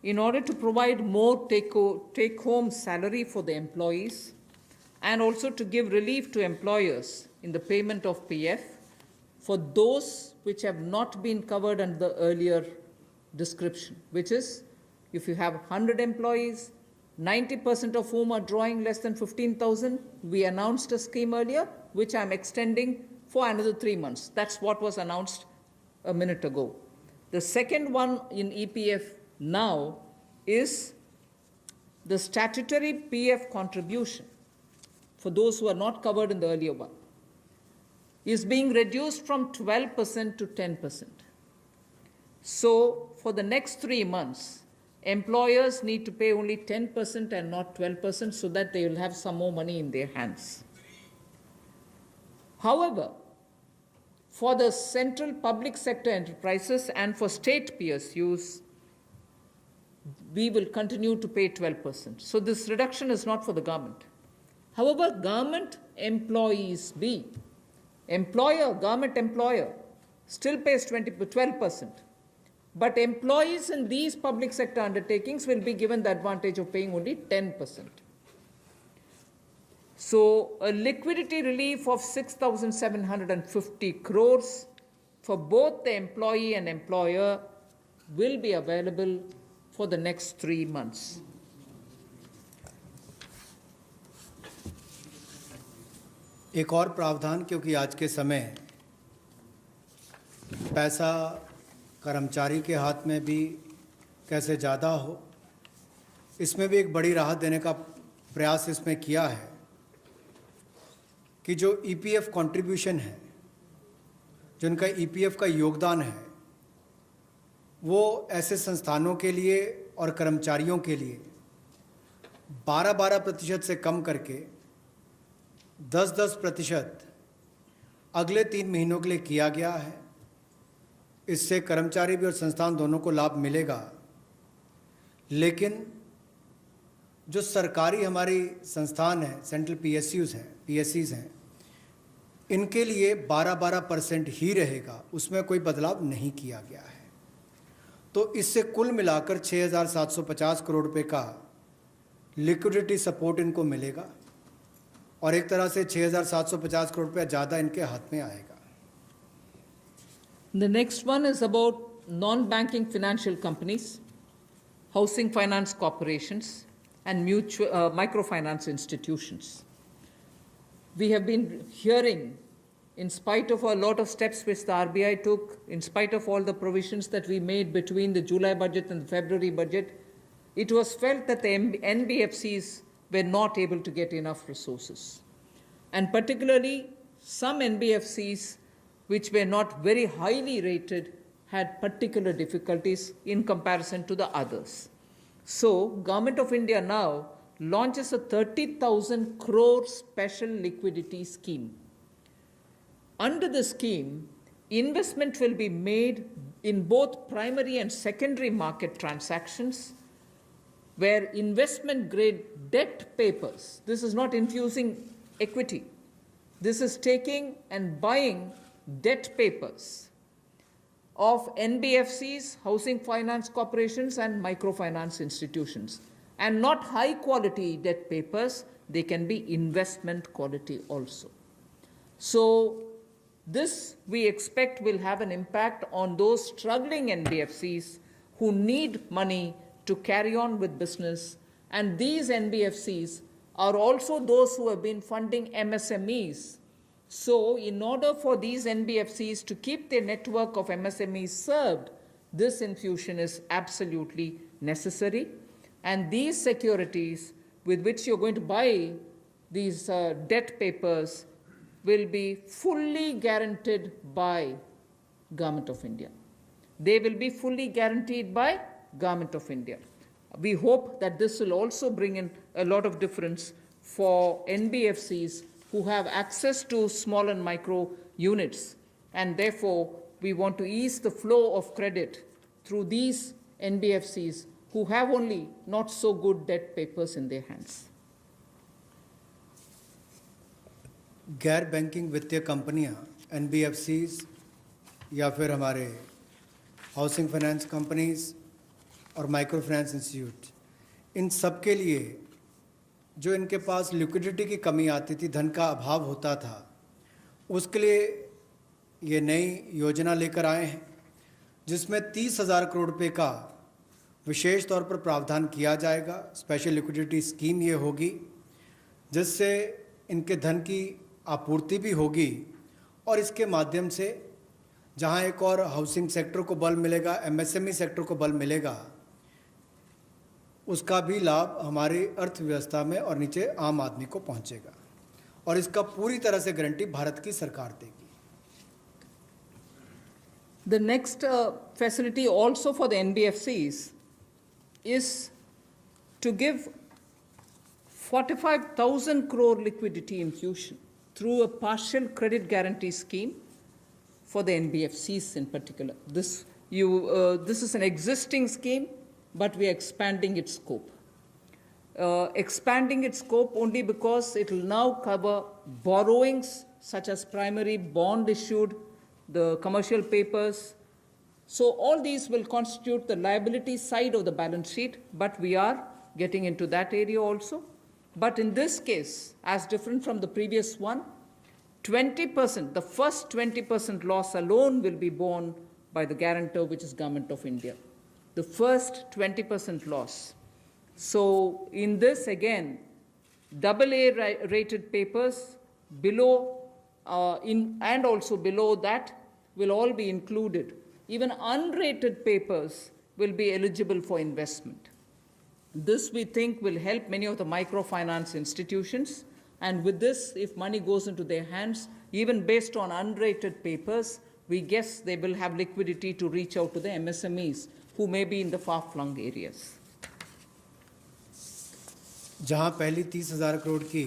in order to provide more take-home salary for the employees and also to give relief to employers in the payment of PF for those which have not been covered under the earlier description, which is if you have 100 employees, 90% of whom are drawing less than 15,000, we announced a scheme earlier, which I'm extending for another 3 months. That's what was announced a minute ago. The second one in EPF now is the statutory PF contribution for those who are not covered in the earlier one is being reduced from 12% to 10%. So for the next 3 months, employers need to pay only 10% and not 12% so that they will have some more money in their hands. However, for the central public sector enterprises and for state PSUs, we will continue to pay 12%. So this reduction is not for the government. However, government employees government employer still pays 12%. But employees in these public sector undertakings will be given the advantage of paying only 10%. So a liquidity relief of 6,750 crores for both the employee and employer will be available for the next 3 months. एक और प्रावधान, क्योंकि आज के समय पैसा कर्मचारी के हाथ में भी कैसे ज़्यादा हो, इसमें भी एक बड़ी राहत देने का प्रयास इसमें किया है कि जो ईपीएफ कंट्रीब्यूशन है, जो उनका ईपीएफ का योगदान है, वो ऐसे संस्थानों के लिए और कर्मचारियों के लिए 12% से कम करके 10% अगले 3 महीनों के लिए किया गया है। इससे कर्मचारी भी और संस्थान दोनों को लाभ मिलेगा। लेकिन जो सरकारी हमारी संस्थान है, सेंट्रल पीएससीज हैं, इनके लिए 12% ही रहेगा, उसमें कोई बदलाव नहीं किया गया है। तो इससे कुल मिलाकर 6,750 करोड़ रुपए का लिक्विडिटी सपोर्ट इनको मिलेगा और एक तरह से 6,750 करोड़ रुपया ज़्यादा इनके हाथ में आएगा। The next one is about non-banking financial companies, housing finance corporations, and microfinance institutions. We have been hearing, in spite of a lot of steps which the RBI took, in spite of all the provisions that we made between the July budget and the February budget, it was felt that the NBFCs were not able to get enough resources. And particularly, some NBFCs which were not very highly rated had particular difficulties in comparison to the others. So, Government of India now launches a 30,000 crore special liquidity scheme. Under the scheme, investment will be made in both primary and secondary market transactions where investment grade debt papers, this is not infusing equity, this is taking and buying debt papers of NBFCs, housing finance corporations, and microfinance institutions. And not high quality debt papers, they can be investment quality also. So, this we expect will have an impact on those struggling NBFCs who need money to carry on with business. And these NBFCs are also those who have been funding MSMEs. So, in order for these NBFCs to keep their network of MSMEs served, this infusion is absolutely necessary. And these securities with which you're going to buy these debt papers will be fully guaranteed by Government of India. They will be fully guaranteed by Government of India. We hope that this will also bring in a lot of difference for NBFCs who have access to small and micro units, and therefore we want to ease the flow of credit through these NBFCs who have only not so good debt papers in their hands. गैर banking वित्तीय कंपनियां NBFCs या फिर हमारे housing finance companies और micro finance institute, इन सब के लिए जो इनके पास लिक्विडिटी की कमी आती थी, धन का अभाव होता था, उसके लिए ये नई योजना लेकर आए हैं जिसमें 30,000 करोड़ रुपए का विशेष तौर पर प्रावधान किया जाएगा। स्पेशल लिक्विडिटी स्कीम ये होगी जिससे इनके धन की आपूर्ति भी होगी और इसके माध्यम से जहां एक और हाउसिंग सेक्टर को बल मिलेगा, एमएसएमई सेक्टर को बल मिलेगा, उसका भी लाभ हमारी अर्थव्यवस्था में और नीचे आम आदमी को पहुंचेगा और इसका पूरी तरह से गारंटी भारत की सरकार देगी। The next facility also for the NBFCs is to give 45,000 crore liquidity infusion through a partial credit guarantee scheme for the NBFCs in particular. This is an existing scheme, but we are expanding its scope. Expanding its scope only because it will now cover borrowings such as primary bond issued, the commercial papers. So all these will constitute the liability side of the balance sheet, but we are getting into that area also. But in this case, as different from the previous one, 20%, the first 20% loss alone will be borne by the guarantor, which is Government of India. The first 20% loss. So in this again, AA rated papers below and also below that will all be included. Even unrated papers will be eligible for investment. This we think will help many of the microfinance institutions, and with this, if money goes into their hands, even based on unrated papers, we guess they will have liquidity to reach out to the MSMEs who may be in the far-flung areas. जहां पहली 30,000 करोड़ की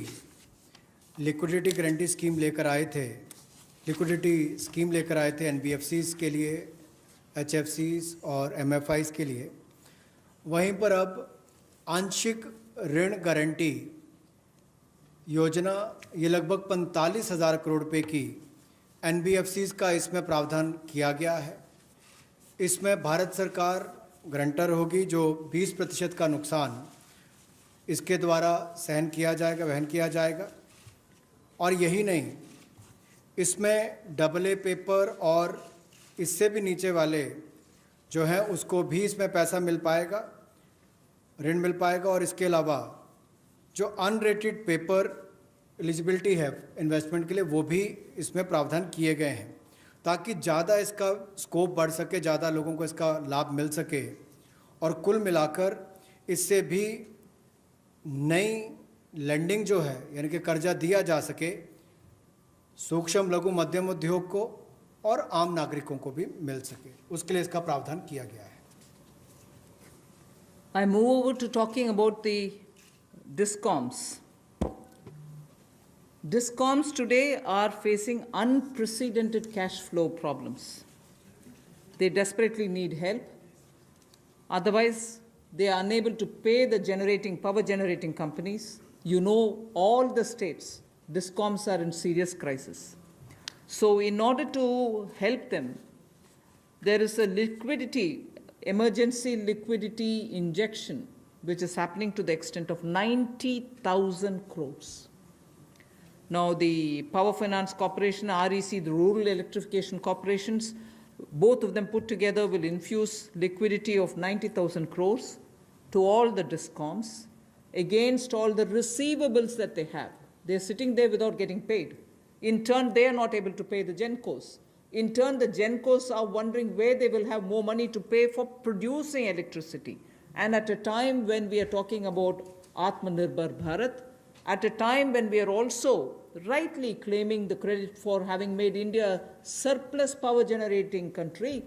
liquidity guarantee scheme लेकर आए थे, liquidity scheme लेकर आए थे NBFCs के लिए, एचएफसीज और एमएफआईज के लिए, वहीं पर अब आंशिक ऋण गारंटी योजना ये लगभग 45,000 करोड़ रुपए की एनबीएफसीज का इसमें प्रावधान किया गया है। इसमें भारत सरकार गारंटर होगी, जो 20% का नुकसान इसके द्वारा सहन किया जाएगा, वहन किया जाएगा। और यही नहीं, इसमें AA पेपर और इससे भी नीचे वाले जो हैं उसको भी इसमें पैसा मिल पाएगा, ऋण मिल पाएगा। और इसके अलावा जो अनरेटेड पेपर एलिजिबिलिटी है इन्वेस्टमेंट के लिए, वो भी इसमें प्रावधान किए गए हैं ताकि ज़्यादा इसका स्कोप बढ़ सके, ज़्यादा लोगों को इसका लाभ मिल सके और कुल मिलाकर इससे भी नई लेंडिंग जो है यानी कि कर्जा दिया जा सके सूक्ष्म लघु मध्यम उद्योग को और आम नागरिकों को भी मिल सके, उसके लिए इसका प्रावधान किया गया है। I move over to talking about the DISCOMs. DISCOMs today are facing unprecedented cash flow problems. They desperately need help. Otherwise, they are unable to pay the power generating companies. You know, all the states, DISCOMs are in serious crisis. So in order to help them, there is a emergency liquidity injection, which is happening to the extent of 90,000 crores. Now, the Power Finance Corporation, REC, the Rural Electrification Corporations, both of them put together will infuse liquidity of 90,000 crores to all the DISCOMs against all the receivables that they have. They're sitting there without getting paid. In turn, they are not able to pay the GENCOs. In turn, the GENCOs are wondering where they will have more money to pay for producing electricity. And at a time when we are talking about Atmanirbhar Bharat, at a time when we are also rightly claiming the credit for having made India a surplus power generating country,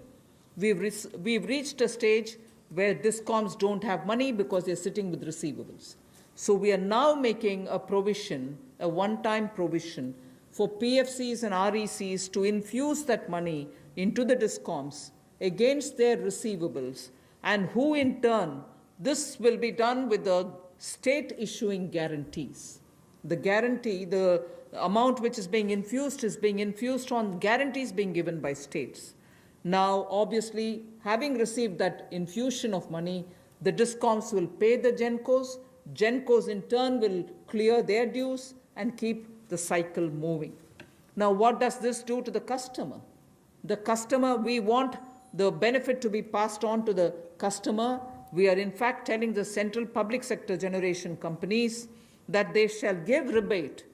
we've reached a stage where DISCOMs don't have money because they're sitting with receivables. So we are now making a provision, a one-time provision, for PFCs and RECs to infuse that money into the DISCOMs against their receivables, and who in turn, this will be done with the state issuing guarantees. The guarantee, the amount which is being infused on guarantees being given by states. Now, obviously, having received that infusion of money, the DISCOMs will pay the GENCOs. GENCOs in turn will clear their dues and keep the cycle moving. Now, what does this do to the customer? The customer, we want the benefit to be passed on to the customer. We are in fact telling the central public sector generation companies that they shall give rebate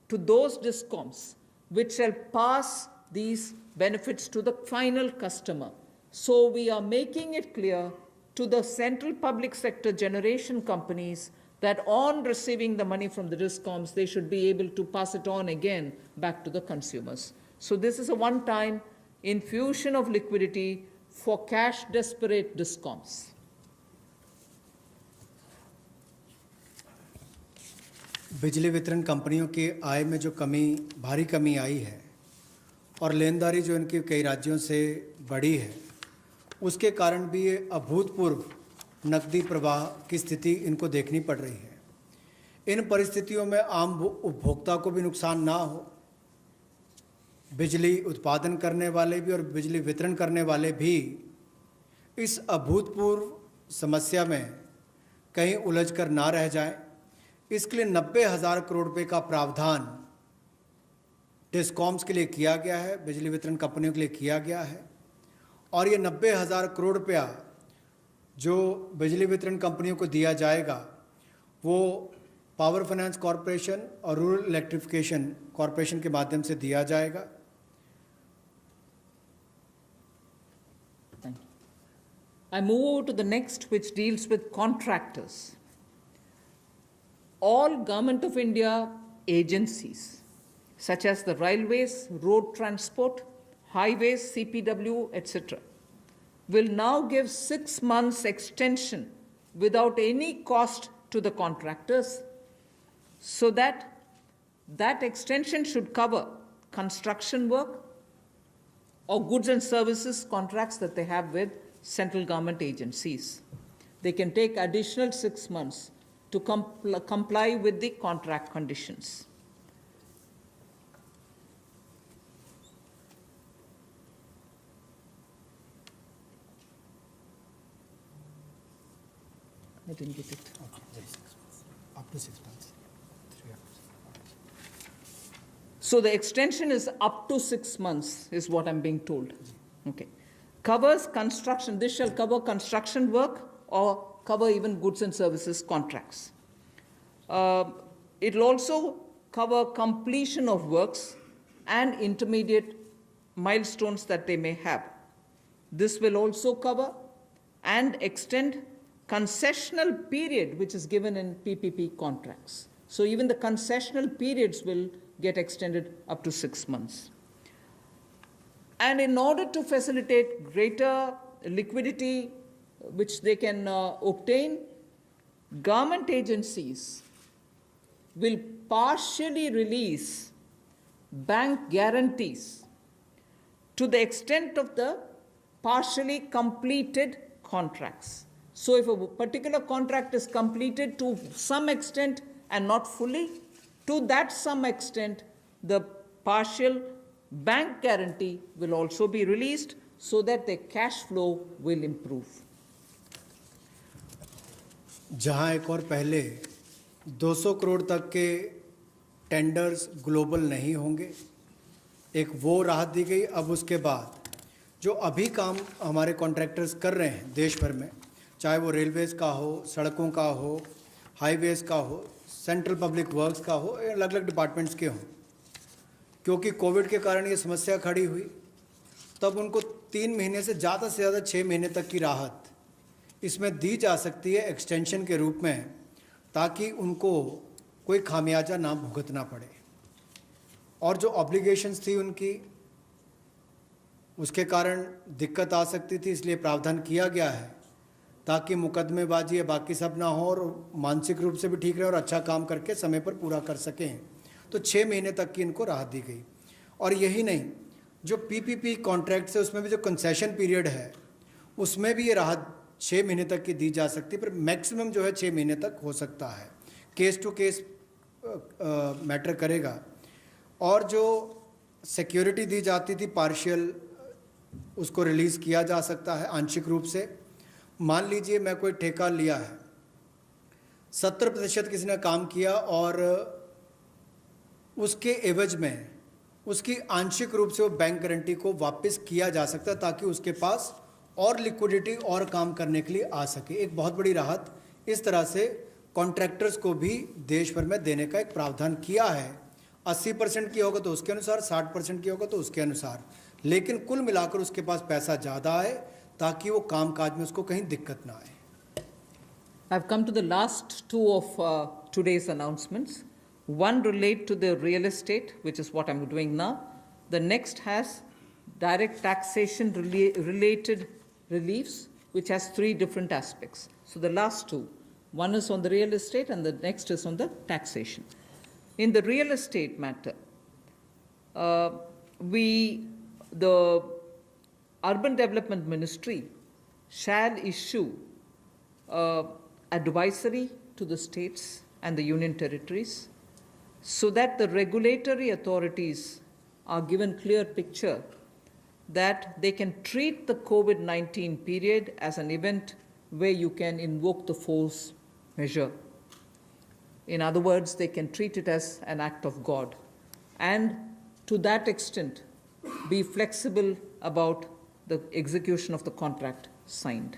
to those DISCOMs which shall pass these benefits to the final customer. So we are making it clear to the central public sector generation companies that on receiving the money from the DISCOMs, they should be able to pass it on again back to the consumers. So this is a one-time infusion of liquidity for cash-desperate DISCOMs. बिजली वितरण कंपनियों की आय में जो भारी कमी आई है और लेनदारी जो इनकी कई राज्यों से बढ़ी है, उसके कारण भी ये अभूतपूर्व नकदी प्रवाह की स्थिति इनको देखनी पड़ रही है। इन परिस्थितियों में आम उपभोक्ता को भी नुकसान ना हो, बिजली उत्पादन करने वाले भी और बिजली वितरण करने वाले भी इस अभूतपूर्व समस्या में कहीं उलझ कर ना रह जाएं, इसके लिए 90,000 करोड़ रुपए का प्रावधान डिस्कॉम्स के लिए किया गया है, बिजली वितरण कंपनियों के लिए किया गया है। और ये 90,000 करोड़ रुपया जो बिजली वितरण कंपनियों को दिया जाएगा, वो पावर फाइनेंस कॉरपोरेशन और रूरल इलेक्ट्रिफिकेशन कॉरपोरेशन के माध्यम से दिया जाएगा। Thank you. I move over to the next, which deals with contractors. All Government of India agencies, such as the railways, road transport, highways, CPW, etc., will now give 6 months extension without any cost to the contractors, so that extension should cover construction work or goods and services contracts that they have with central government agencies. They can take additional 6 months to comply with the contract conditions. I didn't get it. Up to 6 months. So the extension is up to 6 months, is what I'm being told. Okay. Covers construction. This shall cover construction work or cover even goods and services contracts. It will also cover completion of works and intermediate milestones that they may have. This will also cover and extend concessional period which is given in PPP contracts. So even the concessional periods will get extended up to 6 months. And in order to facilitate greater liquidity which they can obtain, government agencies will partially release bank guarantees to the extent of the partially completed contracts. So if a particular contract is completed to some extent and not fully, to that some extent, the partial bank guarantee will also be released so that their cash flow will improve. जहां एक और पहले 200 करोड़ तक के tenders global नहीं होंगे, एक वो राहत दी गई। अब उसके बाद जो अभी काम हमारे कॉन्ट्रैक्टर्स कर रहे हैं देश भर में, चाहे वो रेलवेज़ का हो, सड़कों का हो, हाईवेज़ का हो, सेंट्रल पब्लिक वर्क्स का हो, अलग अलग डिपार्टमेंट्स के हों, क्योंकि कोविड के कारण ये समस्या खड़ी हुई, तब उनको 3 महीने से ज़्यादा 6 महीने तक की राहत इसमें दी जा सकती है एक्सटेंशन के रूप में, ताकि उनको कोई खामियाजा ना भुगतना पड़े। और जो ऑब्लिगेशंस थी उनकी, उसके कारण दिक्कत आ सकती थी, इसलिए प्रावधान किया गया है ताकि मुकदमेबाजी या बाकी सब ना हो और मानसिक रूप से भी ठीक रहे और अच्छा काम करके समय पर पूरा कर सकें। तो 6 महीने तक की इनको राहत दी गई। और यही नहीं, जो पीपीपी कॉन्ट्रैक्ट्स है उसमें भी जो कंसेशन पीरियड है उसमें भी ये राहत 6 महीने तक की दी जा सकती है, पर मैक्सिमम जो है 6 महीने तक हो सकता है। केस टू केस मैटर करेगा। और जो सिक्योरिटी दी जाती थी पार्शियल, उसको रिलीज़ किया जा सकता है आंशिक रूप से। मान लीजिए मैं कोई ठेका लिया है, 70% किसी ने काम किया और उसके एवज में उसकी आंशिक रूप से वो बैंक गारंटी को वापस किया जा सकता है, ताकि उसके पास और लिक्विडिटी और काम करने के लिए आ सके। एक बहुत बड़ी राहत इस तरह से कॉन्ट्रैक्टर्स को भी देश भर में देने का एक प्रावधान किया है। 80% की होगा तो उसके अनुसार, 60% की होगा तो उसके अनुसार, लेकिन कुल मिलाकर उसके पास पैसा ज़्यादा आए ताकि वो काम काज में उसको कहीं दिक्कत ना आए। I've come to the last two of today's announcements. One relate to the real estate, which is what I'm doing now. The next has direct taxation related reliefs, which has 3 different aspects. So the last two, one is on the real estate and the next is on the taxation. In the real estate matter, the Urban Development Ministry shall issue advisory to the states and the union territories so that the regulatory authorities are given clear picture that they can treat the COVID-19 period as an event where you can invoke the force measure. In other words, they can treat it as an act of God, and to that extent be flexible about the execution of the contract signed.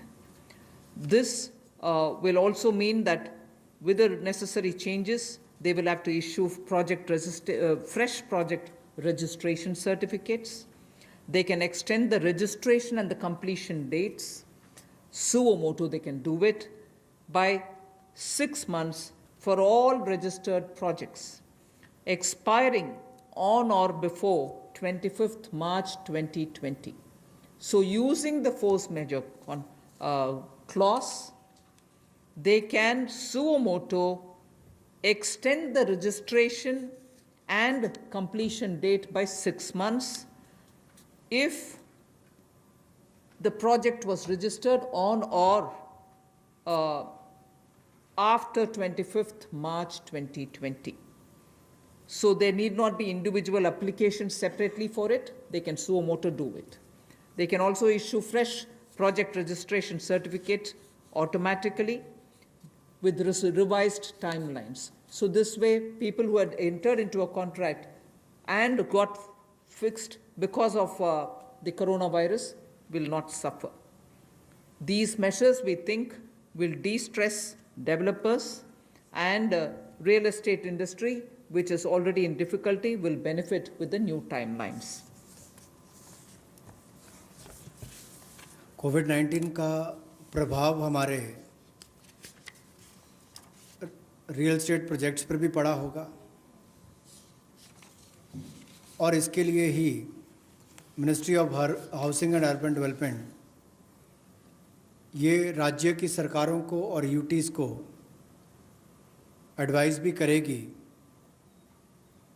This will also mean that with the necessary changes, they will have to issue fresh project registration certificates. They can extend the registration and the completion dates. Suo motu, they can do it by 6 months for all registered projects, expiring on or before 25th March 2020. So using the force majeure clause, they can suo motu extend the registration and completion date by 6 months if the project was registered on or after 25th March 2020. So there need not be individual applications separately for it. They can suo motu do it. They can also issue fresh project registration certificates automatically with revised timelines. So this way, people who had entered into a contract and got fixed because of the coronavirus will not suffer. These measures, we think, will de-stress developers, and real estate industry, which is already in difficulty, will benefit with the new timelines. कोविड-19 का प्रभाव हमारे real estate projects पर भी पड़ा होगा, और इसके लिए ही ministry of housing and urban development ये राज्य की सरकारों को और यूटीज़ को एडवाइस भी करेगी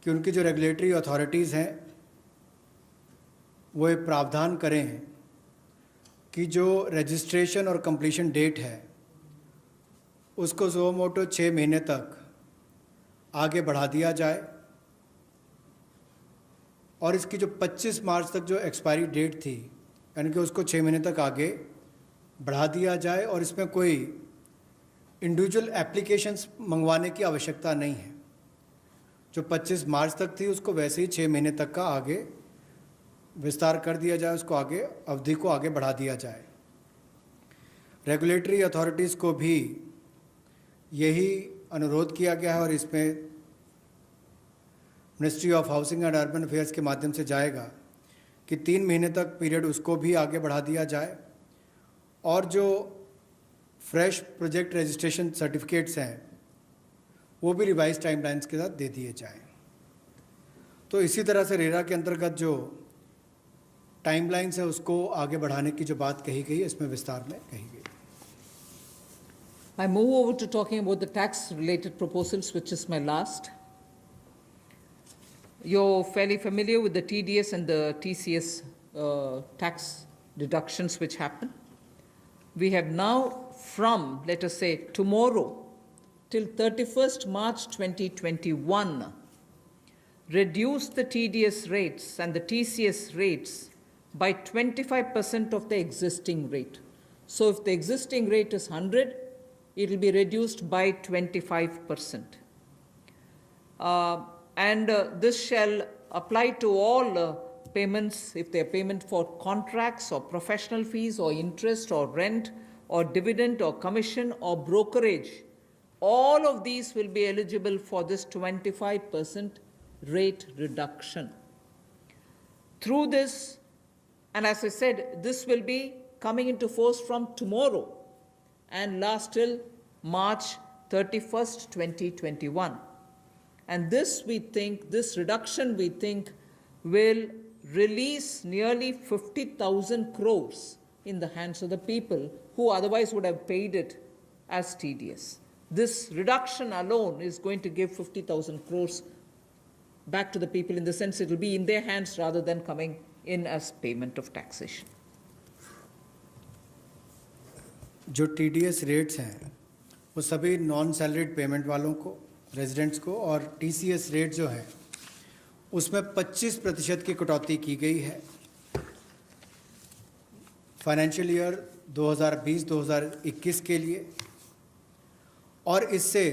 कि उनकी जो रेगुलेटरी अथॉरिटीज़ हैं वो एक प्रावधान करें कि जो रजिस्ट्रेशन और कंप्लीशन डेट है उसको सुओ मोटो 6 महीने तक आगे बढ़ा दिया जाए, और इसकी जो 25 मार्च तक जो एक्सपायरी डेट थी, यानी कि उसको 6 महीने तक आगे बढ़ा दिया जाए और इसमें कोई इंडिविजुअल एप्लीकेशंस मंगवाने की आवश्यकता नहीं है। जो 25 मार्च तक थी उसको वैसे ही 6 महीने तक का आगे विस्तार कर दिया जाए, उसको आगे अवधि को आगे बढ़ा दिया जाए। रेगुलेटरी अथॉरिटीज़ को भी यही अनुरोध किया गया है और इसमें ministry of housing and urban affairs के माध्यम से जाएगा कि 3 महीने तक पीरियड उसको भी आगे बढ़ा दिया जाए और जो फ्रेश प्रोजेक्ट रजिस्ट्रेशन सर्टिफिकेट्स हैं वो भी रिवाइज टाइमलाइंस के साथ दे दिए जाएं। तो इसी तरह से रेरा के अंतर्गत जो टाइमलाइंस है उसको आगे बढ़ाने की जो बात कही गई है इसमें विस्तार में कही गई। I move over to talking about the tax-related proposals, which is my last. You're fairly familiar with the TDS and the TCS tax deductions which happen. We have now, from, let us say, tomorrow till 31st March 2021, reduced the TDS rates and the TCS rates by 25% of the existing rate. So if the existing rate is 100, it will be reduced by 25%. This shall apply to all payments, if they are payment for contracts or professional fees or interest or rent or dividend or commission or brokerage. All of these will be eligible for this 25% rate reduction. Through this, and as I said, this will be coming into force from tomorrow and last till March 31st, 2021. And this we think, this reduction we think will release nearly 50,000 crores in the hands of the people who otherwise would have paid it as TDS. This reduction alone is going to give 50,000 crores back to the people, in the sense it will be in their hands rather than coming in as payment of taxation. जो TDS rates हैं वो सभी non salaried payment वालों को, residents को, और TCS rate जो है उसमें 25% की कटौती की गई है फाइनेंशियल ईयर 2020-2021 के लिए, और इससे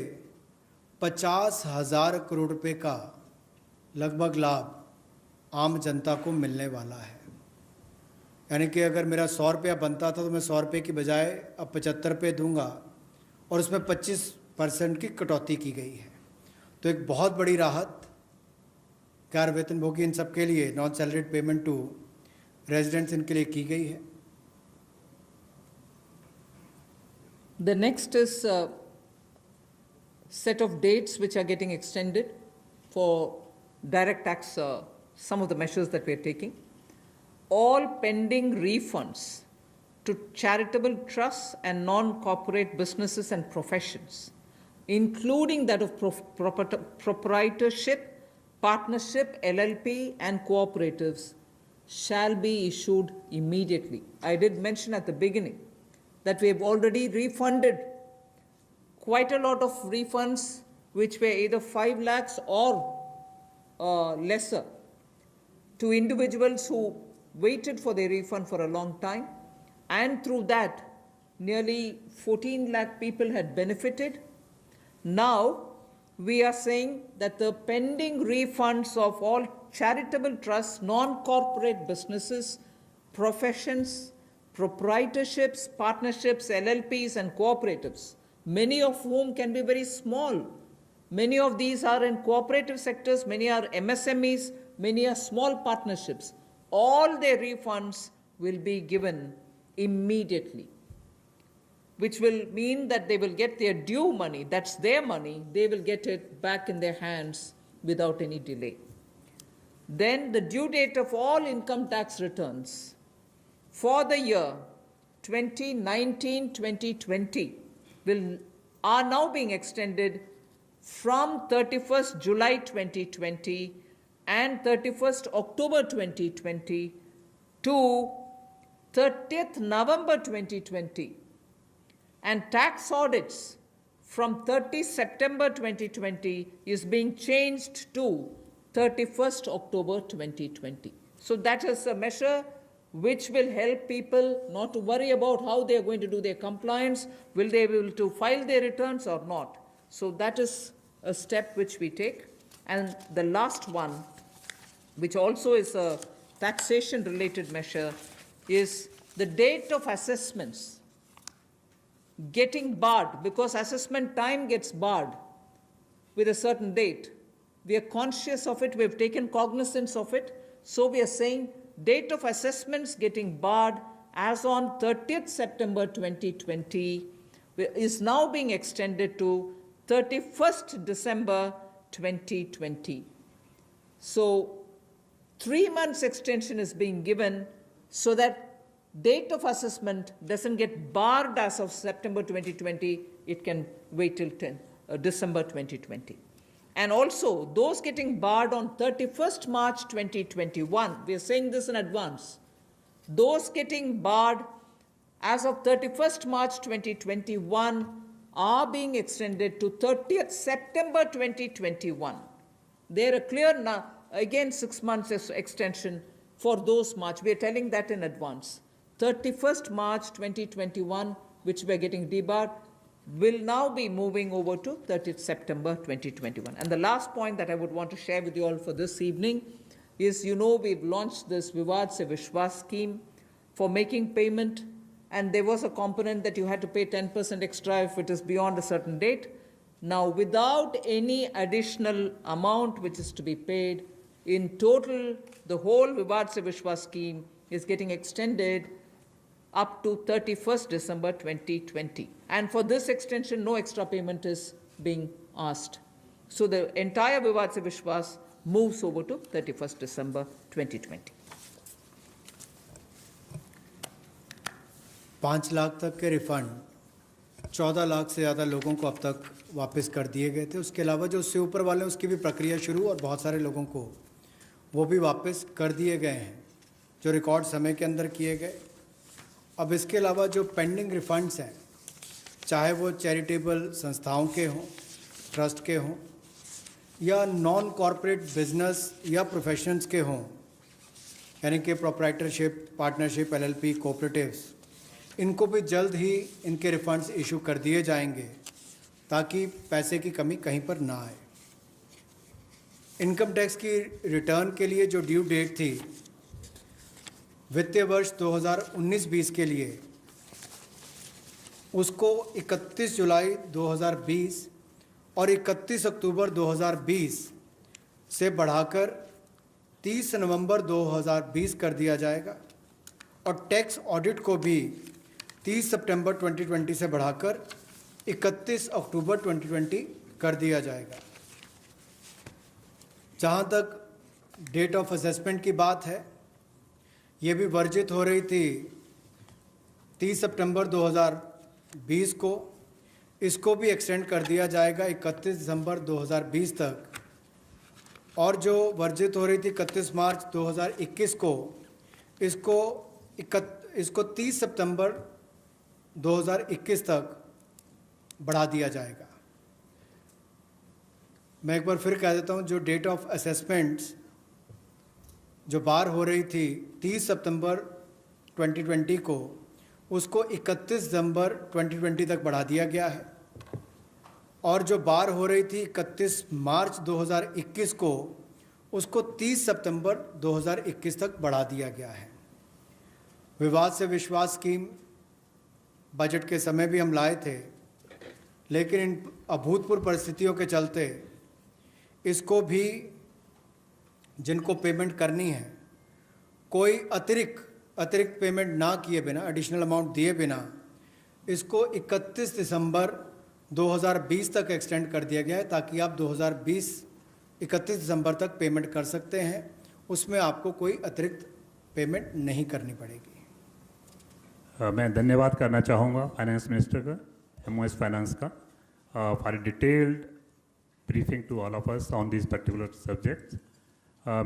50,000 करोड़ रुपए का लगभग लाभ आम जनता को मिलने वाला है। यानी कि अगर मेरा 100 रुपया बनता था तो मैं 100 रुपये की बजाय अब 75 रुपये दूंगा, और उसमें 25% की कटौती की गई है। तो एक बहुत बड़ी राहत कार वेतनभोगी इन सब के लिए, non salaried payment to residents, इनके लिए की गई है। The next is a set of dates which are getting extended for direct tax, some of the measures that we are taking. All pending refunds to charitable trusts and non-corporate businesses and professions, including that of proprietorship, partnership, LLP, and cooperatives, shall be issued immediately. I did mention at the beginning that we have already refunded quite a lot of refunds which were either 5 lakhs or lesser to individuals who waited for their refund for a long time, and through that nearly 14 lakh people had benefited. Now we are saying that the pending refunds of all charitable trusts, non-corporate businesses, professions, proprietorships, partnerships, LLPs, and cooperatives, many of whom can be very small. Many of these are in cooperative sectors, many are MSMEs, many are small partnerships. All their refunds will be given immediately, which will mean that they will get their due money, that's their money, they will get it back in their hands without any delay. Then the due date of all income tax returns for the year 2019-2020 are now being extended from 31st July 2020 and 31st October 2020 to 30th November 2020, and tax audits from 30 September 2020 is being changed to 31st October 2020. So that is a measure which will help people not to worry about how they are going to do their compliance, will they be able to file their returns or not. So that is a step which we take. And the last one, which also is a taxation-related measure, is the date of assessments getting barred, because assessment time gets barred with a certain date. We are conscious of it, we have taken cognizance of it, so we are saying date of assessments getting barred as on 30th September 2020 is now being extended to 31st December 2020. So 3 months extension is being given so that date of assessment doesn't get barred as of September 2020, it can wait till December 2020. And also, those getting barred on 31st March 2021, we are saying this in advance, those getting barred as of 31st March 2021 are being extended to 30th September 2021. They're a clear, again 6 months extension for those March. We are telling that in advance. 31st March 2021, which we are getting debarred, will now be moving over to 30th September 2021. And the last point that I would want to share with you all for this evening is, you know, we've launched this Vivad Se Vishwas scheme for making payment, and there was a component that you had to pay 10% extra if it is beyond a certain date. Now, without any additional amount which is to be paid, in total, the whole Vivad Se Vishwas scheme is getting extended up to 31st December 2020. And for this extension, no extra payment is being asked. So the entire Vivad Se Vishwas moves over to 31st December 2020. 5 lakh तक के refund 14 lakh से ज़्यादा लोगों को अब तक वापस कर दिए गए थे। उसके अलावा जो उससे ऊपर वाले हैं उसकी भी प्रक्रिया शुरू, और बहुत सारे लोगों को वो भी वापस कर दिए गए हैं जो रिकॉर्ड समय के अंदर किए गए। अब इसके अलावा जो पेंडिंग रिफंड्स हैं, चाहे वो चैरिटेबल संस्थाओं के हों, ट्रस्ट के हों, या नॉन कॉरपोरेट बिजनेस या प्रोफेशनल्स के हों, यानी कि प्रोप्राइटरशिप, पार्टनरशिप, एलएलपी, कोऑपरेटिव्स, इनको भी जल्द ही इनके रिफंड्स इशू कर दिए जाएंगे ताकि पैसे की कमी कहीं पर ना आए। इनकम टैक्स की रिटर्न के लिए जो ड्यू डेट थी वित्तीय वर्ष 2019-20 के लिए, उसको 31 जुलाई 2020 और 31 अक्टूबर 2020 से बढ़ाकर 30 नवंबर 2020 कर दिया जाएगा, और टैक्स ऑडिट को भी 30 सितंबर 2020 से बढ़ाकर 31 अक्टूबर 2020 कर दिया जाएगा। जहाँ तक डेट ऑफ असेसमेंट की बात है, ये भी वर्जित हो रही थी 30 सितंबर 2020 को, इसको भी एक्सटेंड कर दिया जाएगा 31 दिसंबर 2020 तक, और जो वर्जित हो रही थी 31 मार्च 2021 को, इसको 30 सितंबर 2021 तक बढ़ा दिया जाएगा। मैं एक बार फिर कह देता हूँ, जो डेट ऑफ असेसमेंट्स जो बार हो रही थी 30 सितंबर 2020 को, उसको 31 दिसंबर 2020 तक बढ़ा दिया गया है, और जो बार हो रही थी 31 मार्च 2021 को, उसको 30 सितंबर 2021 तक बढ़ा दिया गया है। विवाद से विश्वास स्कीम बजट के समय भी हम लाए थे, लेकिन इन अभूतपूर्व परिस्थितियों के चलते इसको भी, जिनको पेमेंट करनी है, कोई अतिरिक्त पेमेंट ना किए बिना, एडिशनल अमाउंट दिए बिना, इसको 31 दिसंबर 2020 तक एक्सटेंड कर दिया गया है, ताकि आप 2020 31 दिसंबर तक पेमेंट कर सकते हैं। उसमें आपको कोई अतिरिक्त पेमेंट नहीं करनी पड़ेगी। मैं धन्यवाद करना चाहूँगा फाइनेंस मिनिस्टर का, MOS फाइनेंस का, for a detailed briefing to all of us on these particular subjects.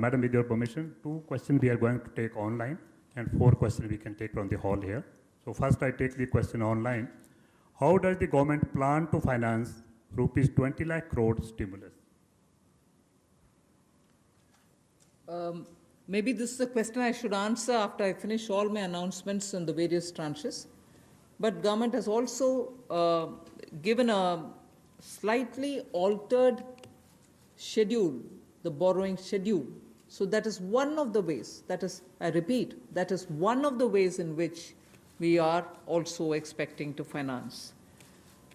Madam, with your permission, 2 questions we are going to take online and 4 questions we can take from the hall here. So first I take the question online. How does the government plan to finance rupees 20 lakh crore stimulus? Maybe this is a question I should answer after I finish all my announcements on the various tranches. But government has also given a slightly altered schedule, the borrowing schedule. So that is one of the ways, that is, I repeat, that is one of the ways in which we are also expecting to finance.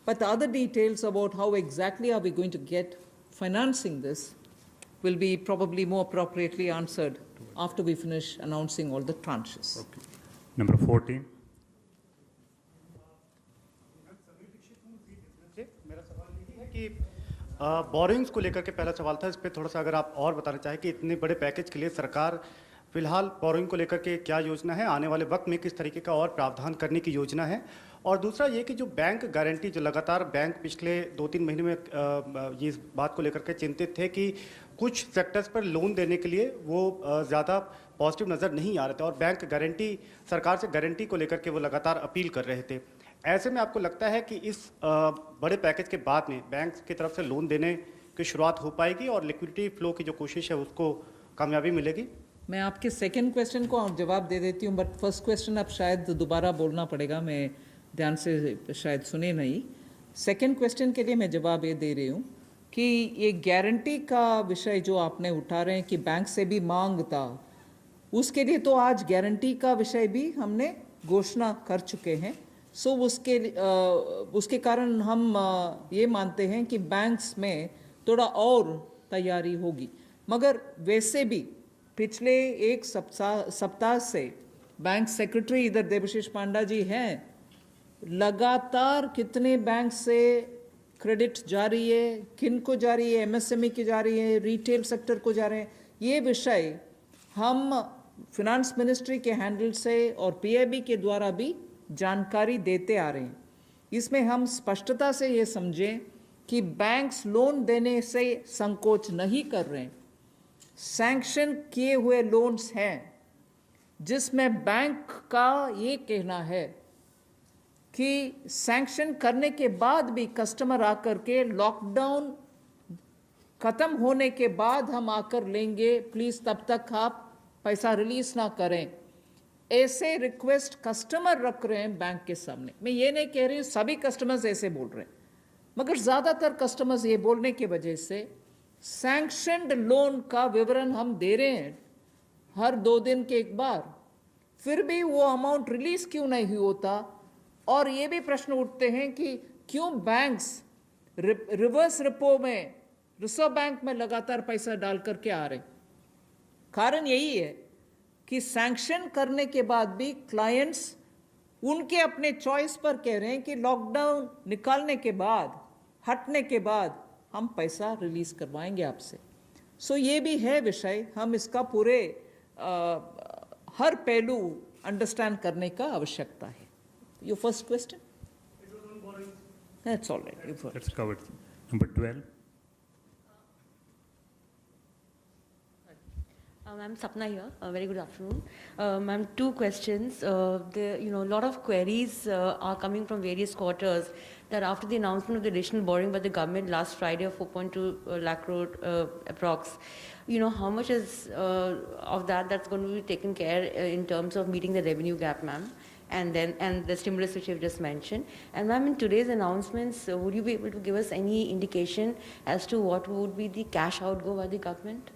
But the other details about how exactly are we going to get financing this will be probably more appropriately answered after we finish announcing all the tranches. Number 14. मेरा सवाल ये है कि borings को लेकर के पहला सवाल था, इस पे थोड़ा सा अगर आप और बताना चाहें कि इतने बड़े पैकेज के लिए सरकार फिलहाल बोरिंग को लेकर के क्या योजना है, आने वाले वक्त में किस तरीके का और प्रावधान करने की योजना है। और दूसरा ये कि जो बैंक गारंटी, जो लगातार बैंक पिछले 2-3 महीने में ये इस बात को लेकर के चिंतित थे कि कुछ सेक्टर्स पर लोन देने के लिए वो ज़्यादा पॉजिटिव नज़र नहीं आ रहे थे और बैंक गारंटी, सरकार से गारंटी को लेकर के वो लगातार अपील कर रहे थे। ऐसे में आपको लगता है कि इस बड़े पैकेज के बाद में बैंक की तरफ से लोन देने की शुरुआत हो पाएगी और लिक्विडिटी फ्लो की जो कोशिश है उसको कामयाबी मिलेगी? मैं आपके सेकंड क्वेश्चन को जवाब दे देती हूँ, बट फर्स्ट क्वेश्चन अब शायद दोबारा बोलना पड़ेगा, मैं ध्यान से शायद सुने नहीं। सेकंड क्वेश्चन के लिए मैं जवाब ये दे रही हूँ कि ये गारंटी का विषय जो आपने उठा रहे हैं कि बैंक से भी मांग था, उसके लिए तो आज गारंटी का विषय भी हमने घोषणा कर चुके हैं। सो उसके कारण हम ये मानते हैं कि बैंक्स में थोड़ा और तैयारी होगी। मगर वैसे भी पिछले एक सप्ताह से बैंक सेक्रेटरी इधर देवाशीष पांडा जी हैं, लगातार कितने बैंक से क्रेडिट जा रही है, किन को जा रही है, एमएसएमई की जा रही है, रिटेल सेक्टर को जा रहे हैं, ये विषय हम फिनांस मिनिस्ट्री के हैंडल से और पीआईबी के द्वारा भी जानकारी देते आ रहे हैं। इसमें हम स्पष्टता से ये समझें कि बैंक्स लोन देने से संकोच नहीं कर रहे हैं। सैंक्शन किए हुए लोन्स हैं जिसमें बैंक का ये कहना है कि सैंक्शन करने के बाद भी कस्टमर आकर के लॉकडाउन खत्म होने के बाद हम आकर लेंगे, प्लीज तब तक आप पैसा रिलीज ना करें। ऐसे रिक्वेस्ट कस्टमर रख रहे हैं बैंक के सामने। मैं ये नहीं कह रही हूँ सभी कस्टमर्स ऐसे बोल रहे हैं, मगर ज़्यादातर कस्टमर्स ये बोलने की वजह से सैंक्शनड लोन का विवरण हम दे रहे हैं हर 2 दिन के एक बार, फिर भी वो अमाउंट रिलीज क्यों नहीं होता। और ये भी प्रश्न उठते हैं कि क्यों बैंक्स रिवर्स रिपो में, रिजर्व बैंक में लगातार पैसा डाल करके आ रहे। कारण यही है कि सैंक्शन करने के बाद भी क्लाइंट्स उनके अपने चॉइस पर कह रहे हैं कि लॉकडाउन निकालने के बाद, हटने के बाद हम पैसा रिलीज करवाएंगे आपसे। सो ये भी है विषय, हम इसका पूरे हर पहलू अंडरस्टैंड करने का आवश्यकता है। Your first question? That's all right. You've heard. That's covered. Number 12. I'm Sapna here. Very good afternoon. Ma'am, 2 questions. A lot of queries are coming from various quarters that after the announcement of the additional borrowing by the government last Friday of 4.2 lakh crore approx, how much is of that's going to be taken care in terms of meeting the revenue gap, ma'am? And the stimulus which you've just mentioned. And ma'am, in today's announcements, would you be able to give us any indication as to what would be the cash outgo by the government?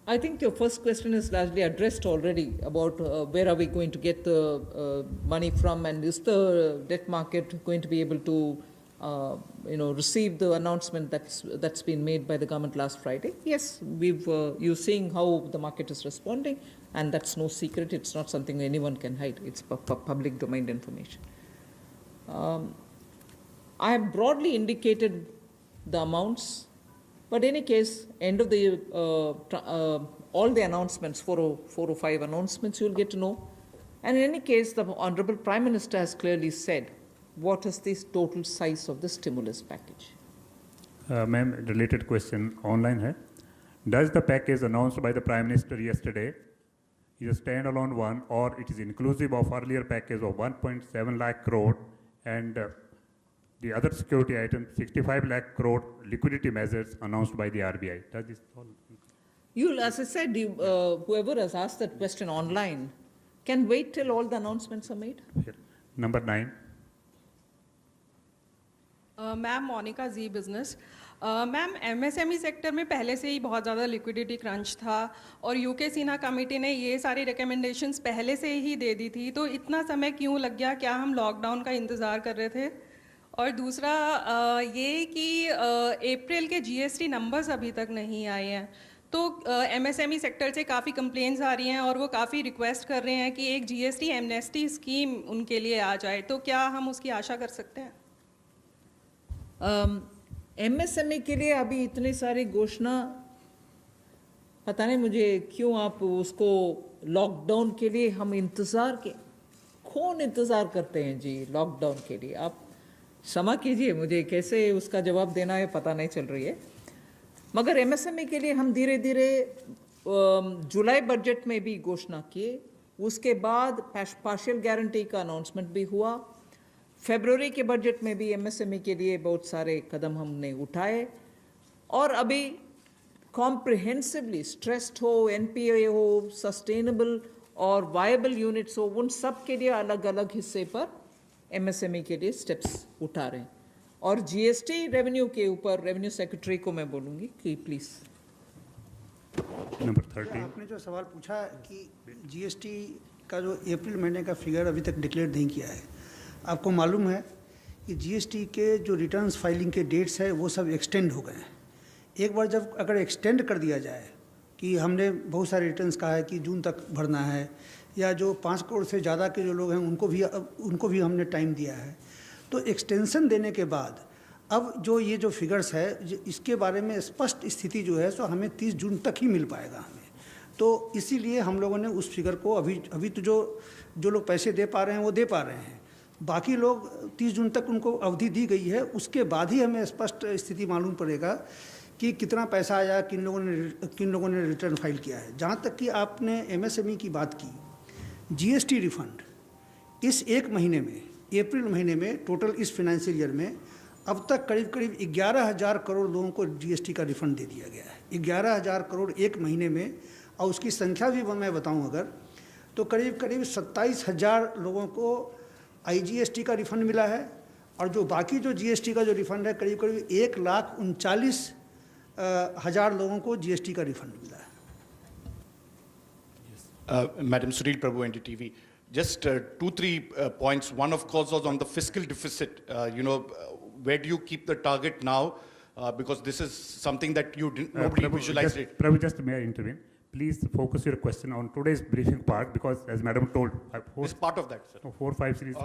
I think your first question is largely addressed already about where are we going to get the money from, and is the debt market going to be able to receive the announcement that's been made by the government last Friday. Yes, you're seeing how the market is responding, and that's no secret. It's not something anyone can hide. It's public domain information. I have broadly indicated the amounts, but in any case, end of the all the announcements, 4 or 5 announcements, you'll get to know. And in any case, the Honorable Prime Minister has clearly said what is the total size of the stimulus package. Ma'am, related question online hai. Does the package announced by the Prime Minister yesterday is a standalone one, or it is inclusive of earlier package of 1.7 lakh crore, and the other security item, 65 lakh crore liquidity measures announced by the RBI. Does this all? You'll, as I said, whoever has asked that question online can wait till all the announcements are made. Here. Number 9. Ma'am Monika ji business ma'am MSME sector में पहले से ही बहुत ज़्यादा liquidity crunch था और UK Sinha committee ने ये सारी रिकमेंडेशंस पहले से ही दे दी थी, तो इतना समय क्यों लग गया? क्या हम लॉकडाउन का इंतज़ार कर रहे थे? और दूसरा ये कि अप्रैल के जीएसटी नंबर्स अभी तक नहीं आए हैं, तो एमएसएमई सेक्टर से काफ़ी कंप्लेंट्स आ रही हैं और वो काफ़ी रिक्वेस्ट कर रहे हैं कि एक जीएसटी एमनेस्टी स्कीम उनके लिए आ जाए, तो क्या हम उसकी आशा कर सकते हैं? एमएसएमई के लिए अभी इतनी सारी घोषणा, पता नहीं मुझे क्यों आप उसको लॉकडाउन के लिए हम इंतज़ार के, कौन इंतज़ार करते हैं जी लॉकडाउन के लिए? आप क्षमा कीजिए, मुझे कैसे उसका जवाब देना है पता नहीं चल रही है। मगर एमएसएमई के लिए हम धीरे धीरे जुलाई बजट में भी घोषणा किए, उसके बाद पार्शियल गारंटी का अनाउंसमेंट भी हुआ, फरवरी के बजट में भी एमएसएमई के लिए बहुत सारे कदम हमने उठाए, और अभी कॉम्प्रिहेंसिवली स्ट्रेस्ड हो, एनपीए हो, सस्टेनेबल और वायबल यूनिट्स हो, उन सब के लिए अलग अलग हिस्से पर एमएसएमई के लिए स्टेप्स उठा रहे हैं। और जीएसटी रेवेन्यू के ऊपर रेवेन्यू सेक्रेटरी को मैं बोलूँगी कि प्लीज़। Number 30. आपने जो सवाल पूछा कि जीएसटी का जो अप्रैल महीने का फिगर अभी तक डिक्लेयर नहीं किया है, आपको मालूम है कि जीएसटी के जो रिटर्न्स फाइलिंग के डेट्स है वो सब एक्सटेंड हो गए हैं। एक बार जब अगर एक्सटेंड कर दिया जाए कि हमने बहुत सारे रिटर्न्स कहा है कि जून तक भरना है, या जो 5 करोड़ से ज़्यादा के जो लोग हैं उनको भी हमने टाइम दिया है, तो एक्सटेंशन देने के बाद अब जो ये जो फिगर्स है इसके बारे में स्पष्ट स्थिति जो है सो हमें 30 जून तक ही मिल पाएगा हमें। तो इसीलिए हम लोगों ने उस फिगर को अभी तो जो लोग पैसे दे पा रहे हैं वो दे पा रहे हैं, बाकी लोग 30 जून तक उनको अवधि दी गई है, उसके बाद ही हमें स्पष्ट स्थिति मालूम पड़ेगा कि कितना पैसा आया, किन लोगों ने रिटर्न फाइल किया है। जहाँ तक कि आपने एमएसएमई की बात की, जीएसटी रिफंड इस एक महीने में, अप्रैल महीने में टोटल इस फाइनेंशियल ईयर में अब तक करीब 11,000 करोड़ लोगों को जीएसटी का रिफंड दे दिया गया है। 11,000 करोड़ एक महीने में, और उसकी संख्या भी मैं बताऊं अगर, तो करीब 27,000 लोगों को आईजीएसटी का रिफंड मिला है, और जो बाकी जो जीएसटी का जो रिफंड है करीब 1,39,000 लोगों को जीएसटी का रिफंड मिला है। Madam Sunil Prabhu, NDTV. Just 2-3 points. One, of course, was on the fiscal deficit. Where do you keep the target now? Because this is something that nobody visualized it. Prabhu, just may I intervene? Please focus your question on today's briefing part, because as Madam told, It's part of that, sir. 4-5 series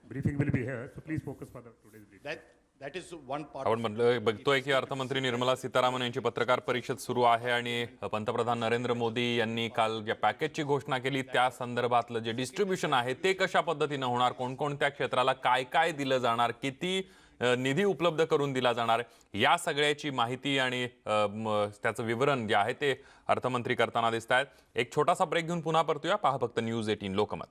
briefing will be here. So please focus for the today's briefing. That is one part. आपण बघतोय की अर्थमंत्री निर्मला सीतारामन यांची पत्रकार परिषद सुरू आहे आणि पंतप्रधान नरेंद्र मोदी यांनी काल ज्या पॅकेजची घोषणा केली त्या संदर्भातलं जे डिस्ट्रीब्युशन आहे ते कशा पद्धतीने होणार, कोणकोणत्या क्षेत्राला काय काय दिलं जाणार, किती निधी उपलब्ध करून दिला जाणार, या सगळ्याची माहिती आणि त्याचं विवरण जे आहे ते अर्थमंत्री करताना दिसत आहेत। एक छोटासा ब्रेक घेऊन पुन्हा परतूया, पहा फक्त न्यूज 18 लोकमत।